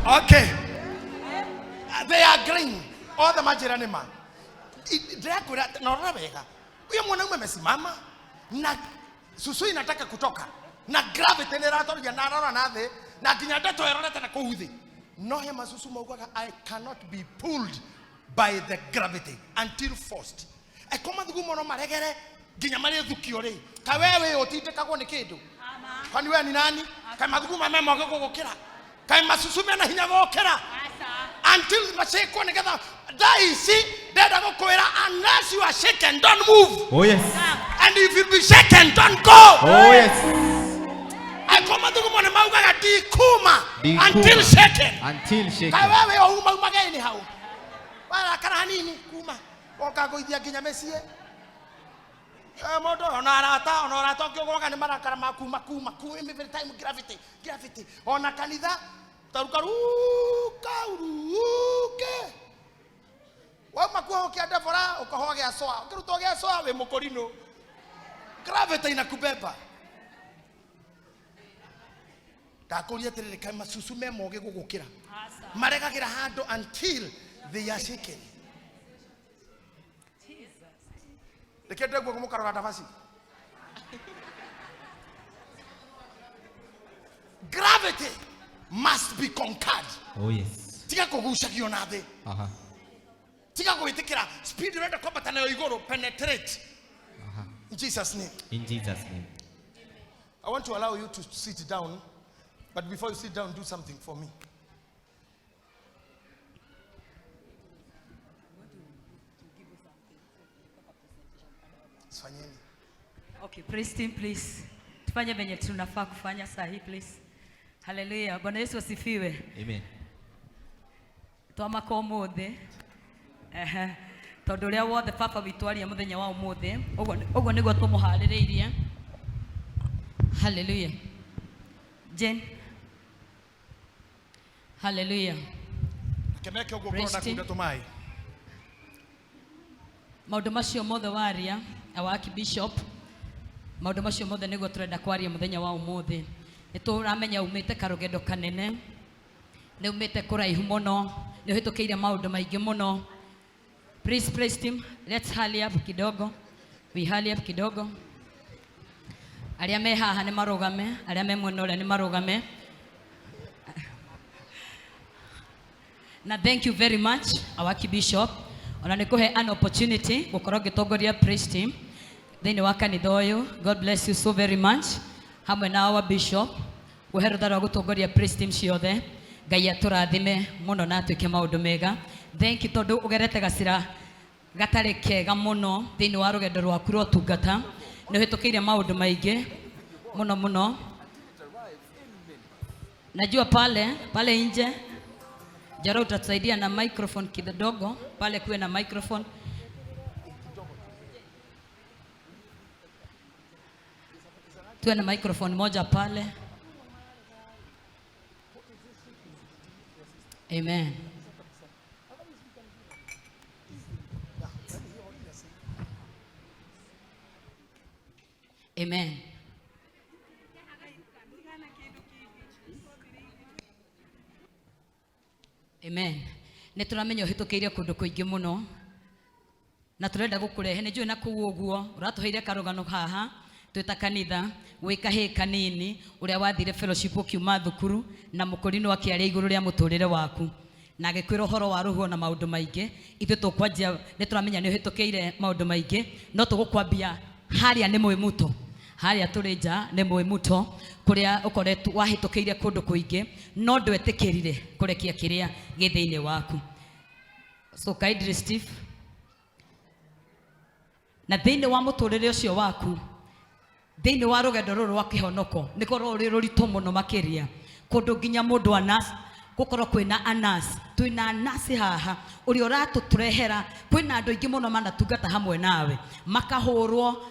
Okay. They are agreeing. All the majirani man. Na wega. Huyo mwanaume amesimama na susu inataka kutoka. Na gravity ni rato ya narora nathe na kinyata to erorete na kuuthi. No hema susu maugaga I cannot be pulled by the gravity until forced. I come at the woman on my regere, Ginyamare Dukiore, Kawewe or Titakone Kedo. Kaniwe ni nani? Kamaduma memo go kera. Kaimasusumena hinago kera. Until Macheko together. Die see that I go unless you are shaken, don't move. Oh yes. And if you be shaken, don't go. Oh yes. I come at the woman Mauga di Kuma until shaken. Until shaken. Kawewe o Umaga anyhow. Wala Karanini Kuma. Okago idia Ginyamesie. Modo onarata onarata kyogoga ni marakara makuma every time gravity ona kanitha tarukaruke wa makuwa ukienda fora ukahoge asoa ukirutoge asoa we mukorino gravity inakubeba takuria tirire kama susume moge gugukira maregagira hando until they are shaken. Gravity must be conquered. Oh yes. Tika kugusha kionade. Tika kuitikira speed rate combat na igoro penetrate. In Jesus' name. In Jesus' name. I want to allow you to sit down, but before you sit down, do something for me. Okay, praise team, please. Tufanye venye tunafaa kufanya sahi, please. Hallelujah. Bwana Yesu asifiwe. Amen. Twamaka ũmũthĩ. Tondũ ũrĩa wothe baba witũ aria mũthenya wa ũmũthĩ. Ũguo nĩguo tũmũharĩrĩirie. Hallelujah. Jen. Hallelujah. Kemeke ũguo korona kuda tumai. Maũndũ macio mothe waria our Archbishop maũndũ macio mothe nĩguo tũrenda kwaria mũthenya wa ũmũthĩ. Nĩtũramenya umĩte karũgendo kanene, nĩ umĩte kũraihu mũno, nĩ ũhĩtũkĩire maũndũ maingĩ mũno. Please praise team, let's hurry up kidogo. We hurry up kidogo. Arĩa me haha nĩ marũgame, arĩa me mwena ũrĩa nĩ marũgame. Na thank you very much our Archbishop. Ona nikuhe an opportunity gukorwo gitongoria praise team thini wa kanitha uyu. God bless you so very much. Hamwe na our bishop guhe rutha rwa gutongoria praise team ciothe. Ngai aturathime muno na atuike maundu mega. Thank you tondu ugerete gacira gatari kega muno thini wa rugendo rwaku rwa tungata. Ni uhitukiire maundu maingi muno. Najua pale nje Jaro utatusaidia na microphone kidogo, pale kuwe na microphone. Tuwe na microphone moja pale. Amen. Amen. Amen. Nituramenya uhitukiire kundu kuingi muno na turenda gukurehe ni njui na kuu uguo uratuheire karugano haha twita kanitha wikahe kanini uria wathire fellowship ukiuma thukuru na mukorino akiaria iguru ria muturire waku na agikwira horo wa ruhuo na maundu maingi ithu tukwanjia nituramenya ni uhitukiire maundu maingi no tugukwambia haria ni mwimuto haria turija ni mwimuto kuria ukoretwo wahitukiire kundu kuingi no ndwetikirire kurekia kiria githiini waku. So kindly Steve, na thiini wa muturire ucio waku thiini wa rugendo ruru rwa kihonoko nikorwo uri ruritu muno makiria kundu nginya mundu anas gukorwo kwina anas twina anasi haha uri uratuturehera kwina andu ingi muno manatungata hamwe nawe makahurwo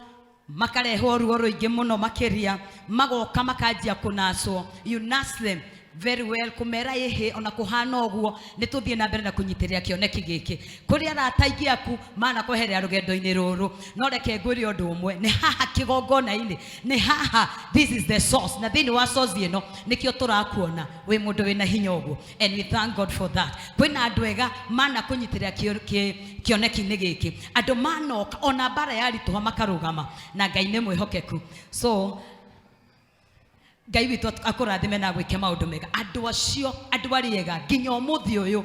makarehwo ruo ruingi muno makiria magoka makanjia kunaswo. You nurse them very well kumera yehe ona kuhana oguo nituthie na mbere na kunyitirira kioneki giki kuria arataingi aku mana kweherera rugendo-ini ruru no reke ngwire undu umwe ni haha kigongona-ini ni haha. This is the source na thini wa source ino nikio turakuona wi mundu wina hinya uguo and we thank God for that. Kwina andu ega mana kunyitirira kioneki-ini giki andu manoka ona bara yari tuha makarugama na Ngai ni mwihokeku. So Ngai witu akurathime na gwike maundu mega andu acio andu ariega nginya umuthi uyu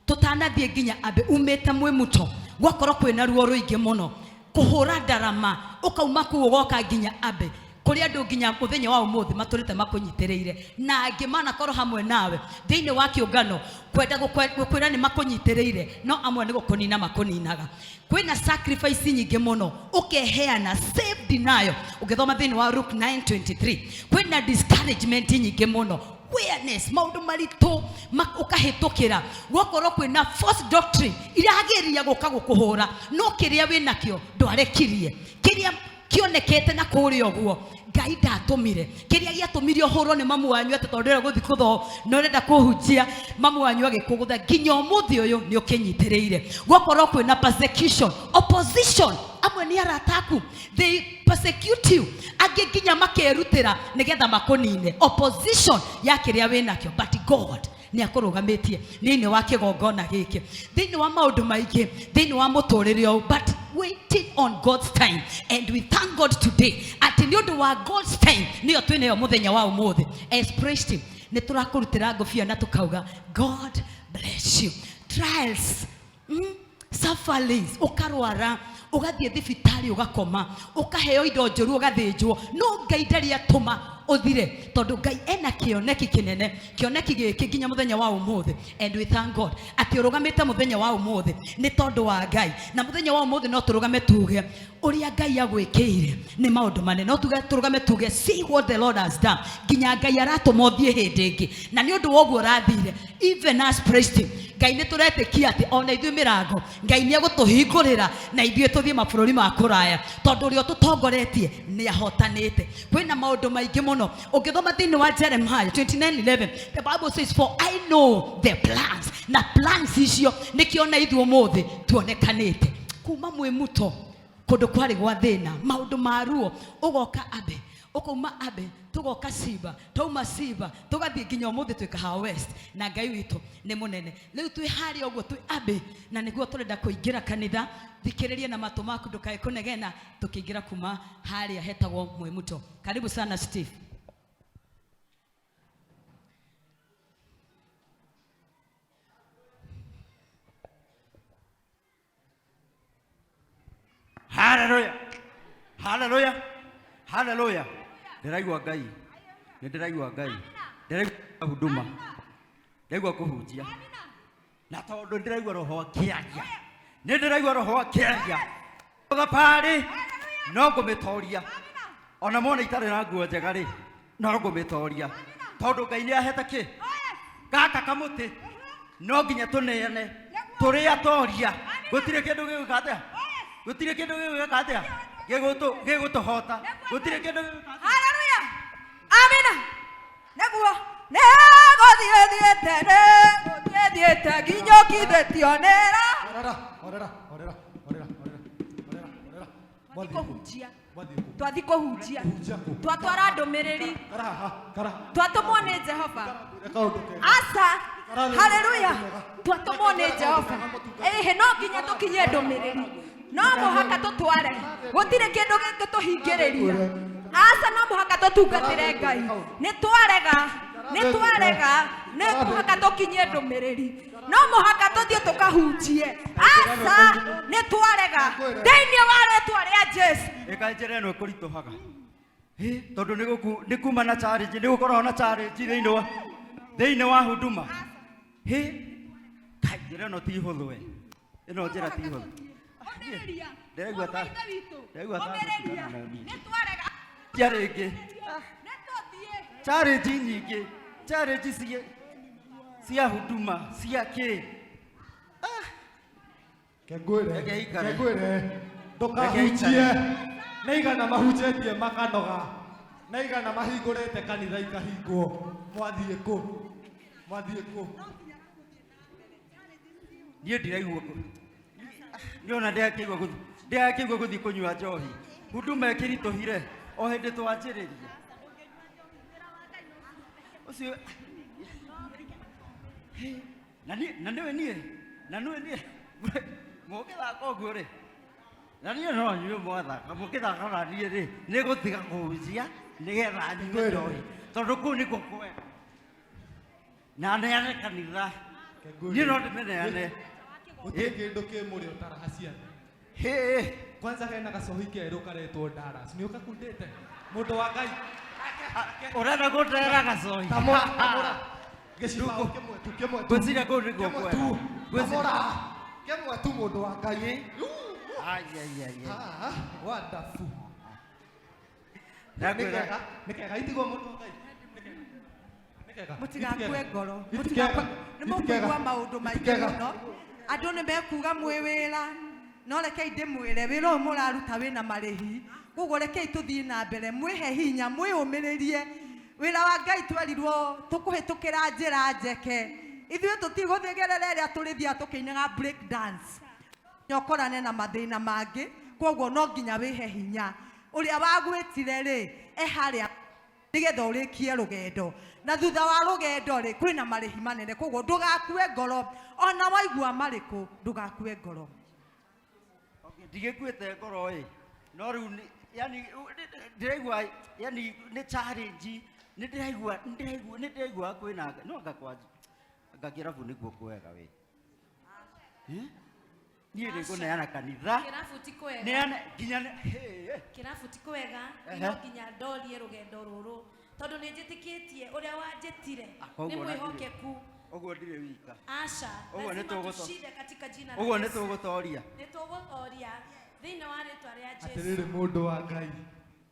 tutanathie nginya ambe umete mwimuto gwakoro kwina ruo ruingi muno kuhura ndarama ukauma kuo goka nginya ambe kuri andu nginya muthenya wa umuthi maturite makunyitireire na angi mana koro hamwe nawe thiini wa kiungano kwenda gukwira ni makunyitireire no amwe ni gukunina makuninaga kwina sacrifice nyingi muno ukeheana self denial ukithoma thiini wa Luke 9:23 kwina discouragement nyingi muno awareness maundu marito ukahitukira gwakorwo kwina false doctrine iragiria guka gukuhura no kiria wina kio ndwarekirie kiria kionekete na kuri oguo Ngai ndatumire kiria giatumire ohoro ni mamu wanyu ati tondera guthi kutho no renda kuhunjia mamu wanyu agikugutha nginya umuthi uyu ni ukinyitireire gwakorwo kwina persecution opposition amwe ni arataku they persecute you agi nginya makerutira nigetha makunine opposition ya kiria wina kio but God ni akurugametie nini wa kigongona giki thini wa maundu maingi thini wa muturire but waiting on God's time and we thank God today at ni undu wa God's time niyo twine yo muthenya wa umuthi expressed ni turakurutira ngofia na tukauga God bless you trials sufferings ukarwara ugathie thibitari ugakoma ukaheo indo njuru ugathinjwo no Ngai ndari atuma uthire tondu Ngai ena kioneki kinene kioneki giki nginya muthenya wa umuthi and we thank God ati urugamite muthenya wa umuthi ni tondu wa Ngai na muthenya wa umuthi no turugame tuge uria Ngai agwikire ni maundu manene no turugame tuge see what the Lord has done nginya Ngai aratumothie hindi ingi na ni undu woguo rathire even as praised Ngai ni turetikia ati ona ithui mirango Ngai ni agutuhingurira na ithui tuthie mabururi ma kuraya tondu rio tutongoretie ni ahotanite kwina maundu maingi muno ungithoma thiini wa Jeremiah 29:11 the Bible says for I know the plans na plans icio nikiona ithui umuthi tuonekanite kuma mwimuto kundu kwari gwa thina maundu maruo ugoka abe ukuma abe tugoka Siba tauma Siba tugathie nginya umuthi twikaha west na Ngai witu ni munene riu twi hari oguo twi abe na niguo turenda kuingira kanitha thikiririe na matu maku ndukae kunegena tukiingira kuma hari ahetagwo mwimuto karibu sana Steve Hallelujah hallelujah hallelujah ndiraigua Ngai ndiraigua Ngai ndiraigua huduma ndiraigua kuhunjia na tondu ndiraigua roho akiaria ndiraigua roho akiaria thabari no ngumitoria ona mona itari na nguo njega ri no ngumitoria tondu Ngai ni ahete ki gaka kamuti no nginya tuneane turi atoria gutire kindu gigukate gutire kindu gigukate gigutuhota gutire kindu haleluya amina neguo negothiethiete ginyokithĩtionera twathi kũhunjia twatwara ndũmĩrĩri twatũmwo nĩ Jehova aca haleluya twatũmwo nĩ Jehova ĩhĩ no nginya tũkinyie ndũmĩrĩri no mũhaka tũtware gũtirĩ kĩndũ gĩngĩtũhingĩrĩria aca no mũhaka tũtungatĩre Ngai nĩ mũhaka tũkinyie ndũmĩrĩri no mũhaka tũthiĩ tũkahunjie aca nĩ twarega thĩinĩ wa rĩĩtwa rĩa Jesu ĩka njĩra ĩno ĩkũritũhaga tondu nĩ kuma na challenge nĩ gũkorwo na challenge thĩinĩ wa huduma njĩra ĩno ti hũthũ we ĩno njĩra ti hũthũ ndĩraigua ta rĩngĩ challenge nyingĩ challenge cia huduma cia kĩ kengwĩre ndũkahunjie nĩ igana mahunjĩtie makanoga nĩ igana mahingũrĩte kanitha ikahingwo mwathiĩ kũ niĩ ndiraigua niona ndĩrakĩigua gũthiĩ kũnyua njohi huduma ĩkĩritũhire o hĩndĩ twanjĩrĩria ũcio na nĩwe niĩ mũgĩthaka ũguo rĩ na niĩ no nyuĩ mwathaka mũgĩthaka na niĩ rĩ nĩ gũtiga kũhunjia nĩgetha nyue njohi tondũ kũu nĩkuo kwega na neane kanitha Ni no ndimeneane. Utige ndoke muri utarahacia. He. Kwanza hena gacohi keru karetwo Dallas. Ni ukakundite. Mundu wa Ngai. Urenda gutera gacohi. Tamora. Geciba kemwe. Gocira kuri gukwa. Tamora. Kemwe tu mundu wa Ngai. Ai. Wonderful. Nakwira. Nikega itigo mundu wa Ngai. Mutigakue ngoro. Nimukugua maundu maingi muno. Andu ni mekuga mwi wira. No rekei ndimwire wira uyu muraruta wina marihi. Koguo rekei tuthii na mbere mwihe hinya mwiyumiririe. Wira wa Ngai twerirwo tukuhitukira njira njeke. Ithuĩ tutigũthĩgerera ĩrĩa tũrĩthia tũkĩinaga break dance. Nyokorane na mathĩna mangĩ. Koguo no nginya wĩhe hinya. Ũrĩa wagwĩtire rĩ harĩa nigetha ũrĩkie rũgendo. Na thutha wa rũgendo rĩ kwĩna marĩhi manene. Koguo ndũgakue ngoro. Ona waigua marĩkũ ndũgakue ngoro. Ndigĩkuĩte ngoro ĩ. No rĩu yani ndĩraigua yani nĩ challenge. Nĩndĩraigua kwĩna no ngakwanjia. Ngakĩrabu nĩguo kwega we. Niĩ nĩngũneana kanitha. Kĩrabu ti kwega. Neana nginya Kĩrabu ti kwega. No nginya ndorie rũgendo rũrũ. Tondũ nĩnjĩtĩkĩtie ũrĩa wanjĩtire nĩ mwĩhokeku. Ũguo ndirĩ wika. Aca. Ũguo nĩtũgũtoria katika jina la Yesu. Ũguo nĩtũgũtoria. Nĩtũgũtoria thĩinĩ wa rĩtwa rĩa Jesu. Atĩrĩrĩ mundu wa Ngai.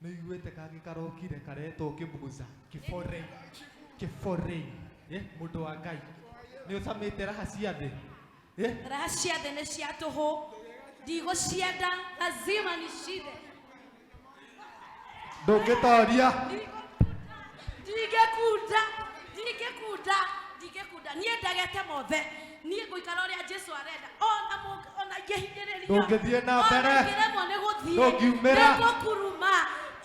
Nĩ iguĩte kagĩkarokire karetwo kĩmbuza kĩbore. Mundu wa Ngai. Nĩ ũcamĩte raha cia thĩ. Raha cia thĩ nĩ cia tũhũ. Ndigũcienda lazima nishinde. Ndũngĩtoria. Ndingĩkunda niĩ ndagete mothe niĩ ngũikara ũrĩa Jesu arenda ona ingĩhinyĩrĩrio ndũngĩthiĩ na mbere ngĩremwo nĩ gũthiĩ ndũngiumĩra nĩngũkuruma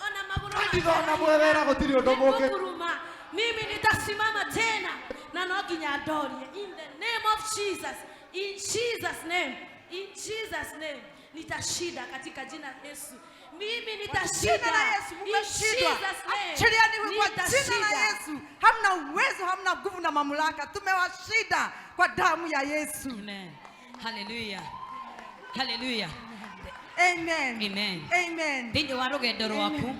ona magũrũ ndithona mwewera gũtirĩ ũndũ mũngĩ nĩngũkuruma mimi nitasimama tena na no nginya ndorie in the name of Jesus in Jesus name nitashinda katika jina la Yesu. Mimi nitashinda na Yesu. Mmeshindwa. Achilieni kwa jina la Yesu. Hamna uwezo, hamna nguvu na mamlaka. Tumewashinda kwa damu ya Yesu. Amen. Hallelujah. Hallelujah. Amen. Amen. Amen. Thĩinĩ wa rũgendo rwaku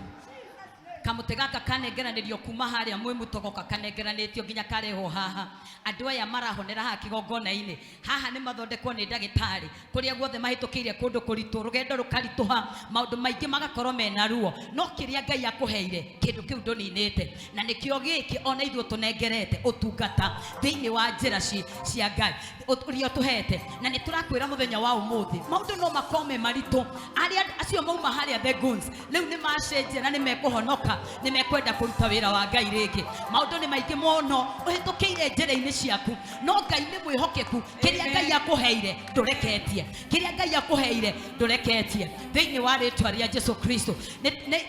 kamũtĩ gaka kanengeranĩrio kuma harĩa mwĩ mũtogo kanengeranĩtio nginya karehwo haha. Andũ aya marahonera haha kĩgongona-inĩ. Haha nĩ mathondekwo nĩ ndagĩtarĩ kũrĩa guothe mahĩtũkĩire kũndũ kũritũ rũgendo rũkaritũha maũndũ maingĩ magakorwo mena ruo. No kĩrĩa Ngai akũheire kĩndũ kĩu ndũninĩte na nĩkĩo gĩkĩ ona ithuĩ tũnengerete ũtungata thĩinĩ wa njĩra cia Ngai ũrĩa tũhete. Na nĩ tũrakwĩra mũthenya wa ũmũthĩ maũndũ no makome maritũ. Arĩa acio mauma harĩa the guns rĩu nĩ macenjia na nĩ mekũhonoka nĩ mekwenda kũruta wĩra wa Ngai rĩngĩ. Maũndũ nĩ maingĩ mũno ũhĩtũkĩire njĩra-inĩ ciaku no Ngai nĩ mwĩhokeku. Kĩrĩa Ngai akũheire ndũreketie. Kĩrĩa Ngai akũheire ndũreketie thĩinĩ wa rĩtwa rĩa Jesu Kristo.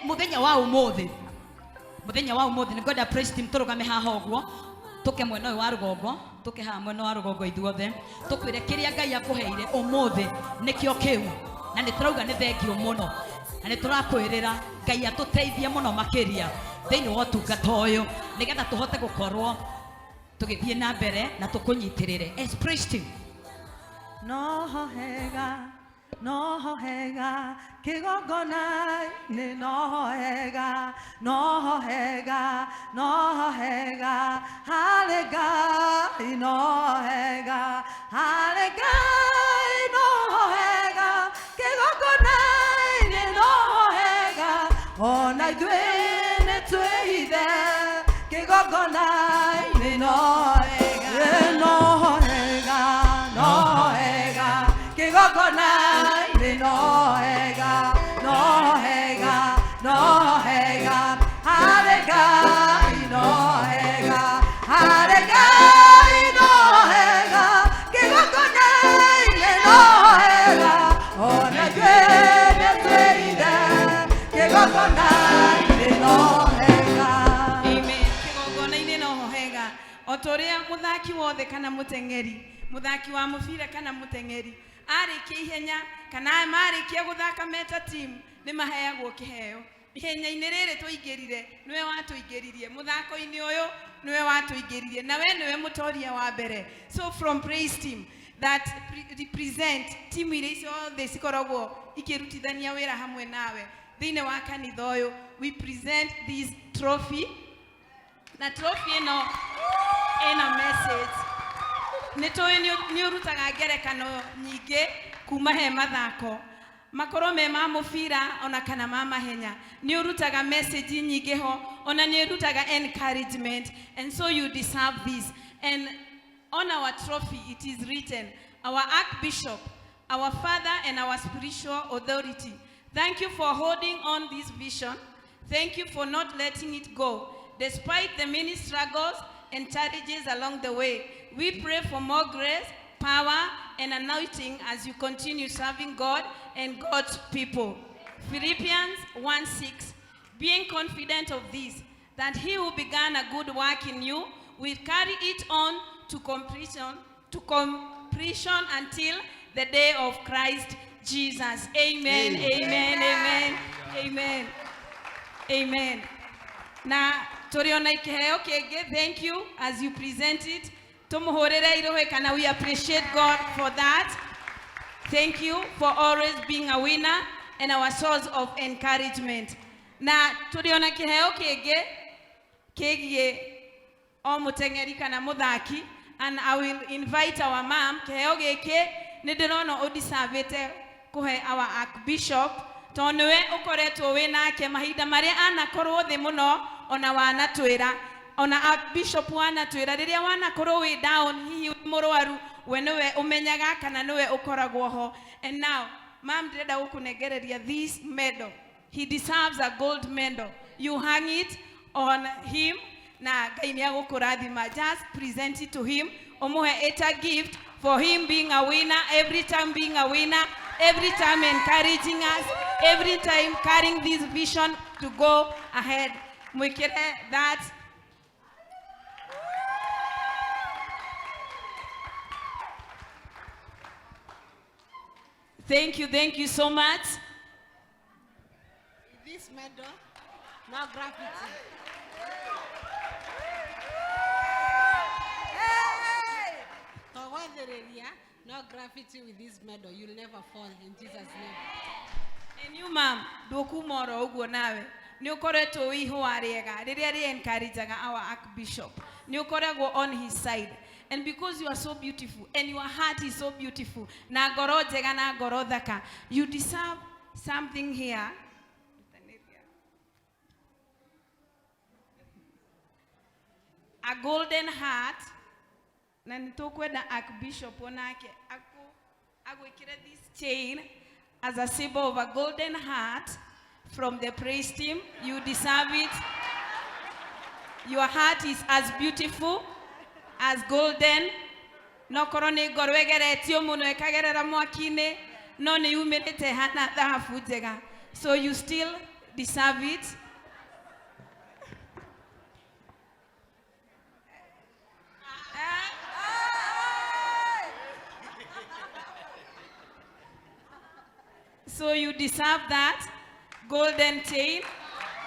Mũthenya wa ũmũthĩ nĩ ngwenda praise team tũrũgame haha ũguo tũke mwena ũyũ wa rũgongo tũke haha mwena wa rũgongo ithuothe tũkwĩre kĩrĩa Ngai akũheire ũmũthĩ nĩkĩo kĩu na nĩ tũrauga nĩ thengio mũno na nĩ tũrakwĩrĩra Ngai atũteithie mũno makĩria thĩinĩ wa ũtungata ũyũ nĩgetha tũhote gũkorwo tũgĩthiĩ na mbere na tũkũnyitĩrĩre. Streched. No hega kĩgongona-inĩ no hega harĩ Ngai no hega kĩgongona-inĩ no hega ona ithuĩ nĩ twĩhithe kĩgongona-inĩ no hega kĩgongona-inĩ no hega harĩ Ngai no hega kĩgongona-inĩ no hega ona ithuĩ nĩ twĩhithe kĩgongona-inĩ no hega. Amen. Kĩgongona-inĩ no hega o torĩa mũthaki wothe kana mũthaki wa mũbira kana mũteng'eri arĩkia ihenya kana marĩkia gũthaka meta team nĩ maheagwo kĩheo ihenya-inĩ rĩrĩ tũingĩrire nĩwe watũingĩririe mũthako-inĩ ũyũ nĩwe watũingĩririe na we nĩwe mũtoria wa mbere. So from praise team that represent timu iria ciothe cikoragwo ikĩrutithania wĩra hamwe nawe thĩinĩ wa kanitha ũyũ, we present this trophy. Na trophy ĩno ĩna message. Nĩtũĩ nĩ ũrutaga ngerekano nyingĩ kuma he mathako makorwo me ma mũbira ona kana ma mahenya, nĩ ũrutaga message nyingĩ ho, ona nĩ ũrutaga encouragement, and so you deserve this. And on our trophy it is written, our Archbishop, our father and our spiritual authority, thank you for holding on this vision. Thank you for not letting it go despite the many struggles and challenges along the way. We pray for more grace, power and anointing as you continue serving God and God's people. Philippians 1:6, being confident of this, that he who began a good work in you will carry it on to completion until the day of Christ Jesus. Amen, amen, amen, amen, amen. Na toriona ikiheo kenge, thank you as you present it. Tumuhorere irohe kana, we appreciate God for that. Thank you for always being a winner and our source of encouragement. Na toriona kiheo kenge kegie o mutengeri kana muthaki, and I will invite our mom. Kiheo geke nidirona odisavete kuhe our Archbishop tonwe ukoretwo winake mahinda maria anakorwo thi muno, ona wanatwira ona Archbishop wanatwira riria wanakorwo wi down hihi murwaru we niwe umenyaga kana niwe ukoragwo ho. And now mom ndirenda gukunegereria this medal. He deserves a gold medal. You hang it on him na Ngai ni agukurathima. Just present it to him. Omuhe it a gift for him being a winner, every time being a winner, every time encouraging us, every time carrying this vision to go ahead. Mwikire that. Thank you so much. This medal, no graffiti. No graffiti with this medal. You'll never fall in Jesus' name. And you, ma'am, dokumoro ugo nawe. Ni ukoretwo wiihwa riega riria ri encourageaga our Archbishop. Ni ukoragwo on his side. And because you are so beautiful and your heart is so beautiful, na ngoro njega na ngoro thaka, you deserve something here. A golden heart. Na nitokwenda Archbishop onake agwikire this chain as a symbol of a golden heart from the praise team. You deserve it. Your heart is as beautiful as golden. No korone gorwegeretio muno ekagerera mwakine no ni umirite hana dhahabu njega. So you still deserve it. So you deserve that golden chain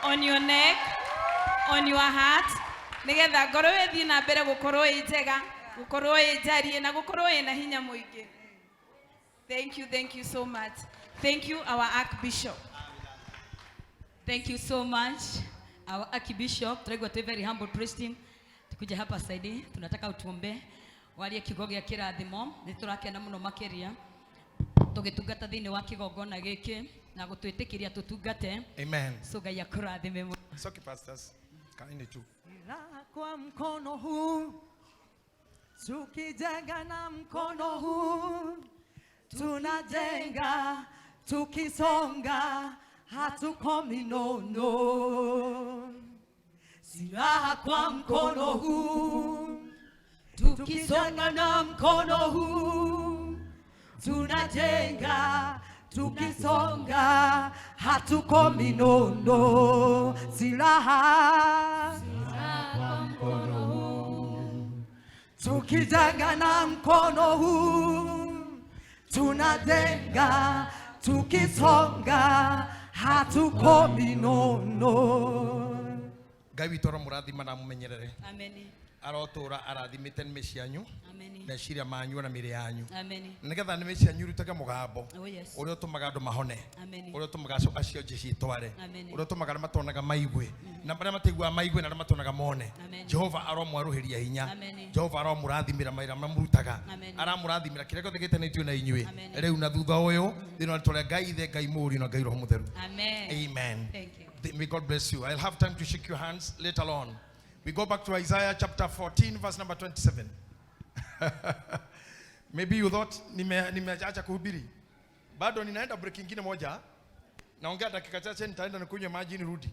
on your neck, on your heart. Nigetha ngoro wethi na mbere gukorwo njega, gukorwo njarie na gukorwo na hinya muingi. Thank you so much. Thank you, our Archbishop. Thank you so much, our Archbishop. Turegwa tu very humble praise team. Tukuja hapa saidi, tunataka utuombe walie kigogo ya kirathimo, niturakena muno makeria. Tugitungata thini wa kigongona giki na gutwitikiria tutungate. Amen. So Ngai akurathime. It's okay, pastors. Kaini tu. Kwa mkono huu tukijenga na mkono huu tunajenga, tukisonga hatukomi nono. Silaha kwa mkono huu tukisonga na mkono huu tunajenga, tukisonga hatukomi nono. Silaha kwa mkono huu tukijenga na mkono huu tunajenga, tukisonga hatukomi nono. Ngai witũ aramũrathima na mũmenyerere. Amen. Arotura arathimĩte nĩmĩ cianyu. Amen. Meciria manyu na mĩĩrĩ yanyu. Amen. Nĩgetha nĩmĩ cianyu irutage mũgambo. Oh yes. Ũrĩa ũtũmaga andũ mahone. Amen. Ũrĩa ũtũmaga acio citware. Amen. Ũrĩa ũtũmaga matonaga maigue. Na marĩa mataiguaga maigue na matonaga mone. Jehova aromwarũhĩria hinya. Jehova aromũrathimĩra mawĩra mamũrutaga. Aramũrathimĩra kĩrĩa gĩothe gĩtanĩtio na inyuĩ. Rĩu na thutha ũyũ thĩinĩ wa rĩĩtwa rĩa Ngai Ithe, Ngai Mũriũ na Ngai Roho Mũtheru. Amen. Amen. Thank you. May God bless you. I'll have time to shake your hands later on. We go back to Isaiah chapter 14, verse number 27. Maybe you thought nimeacha kuhubiri. Bado ninaenda break ingine moja. Naongea dakika chache nitaenda nikunywe maji nirudi.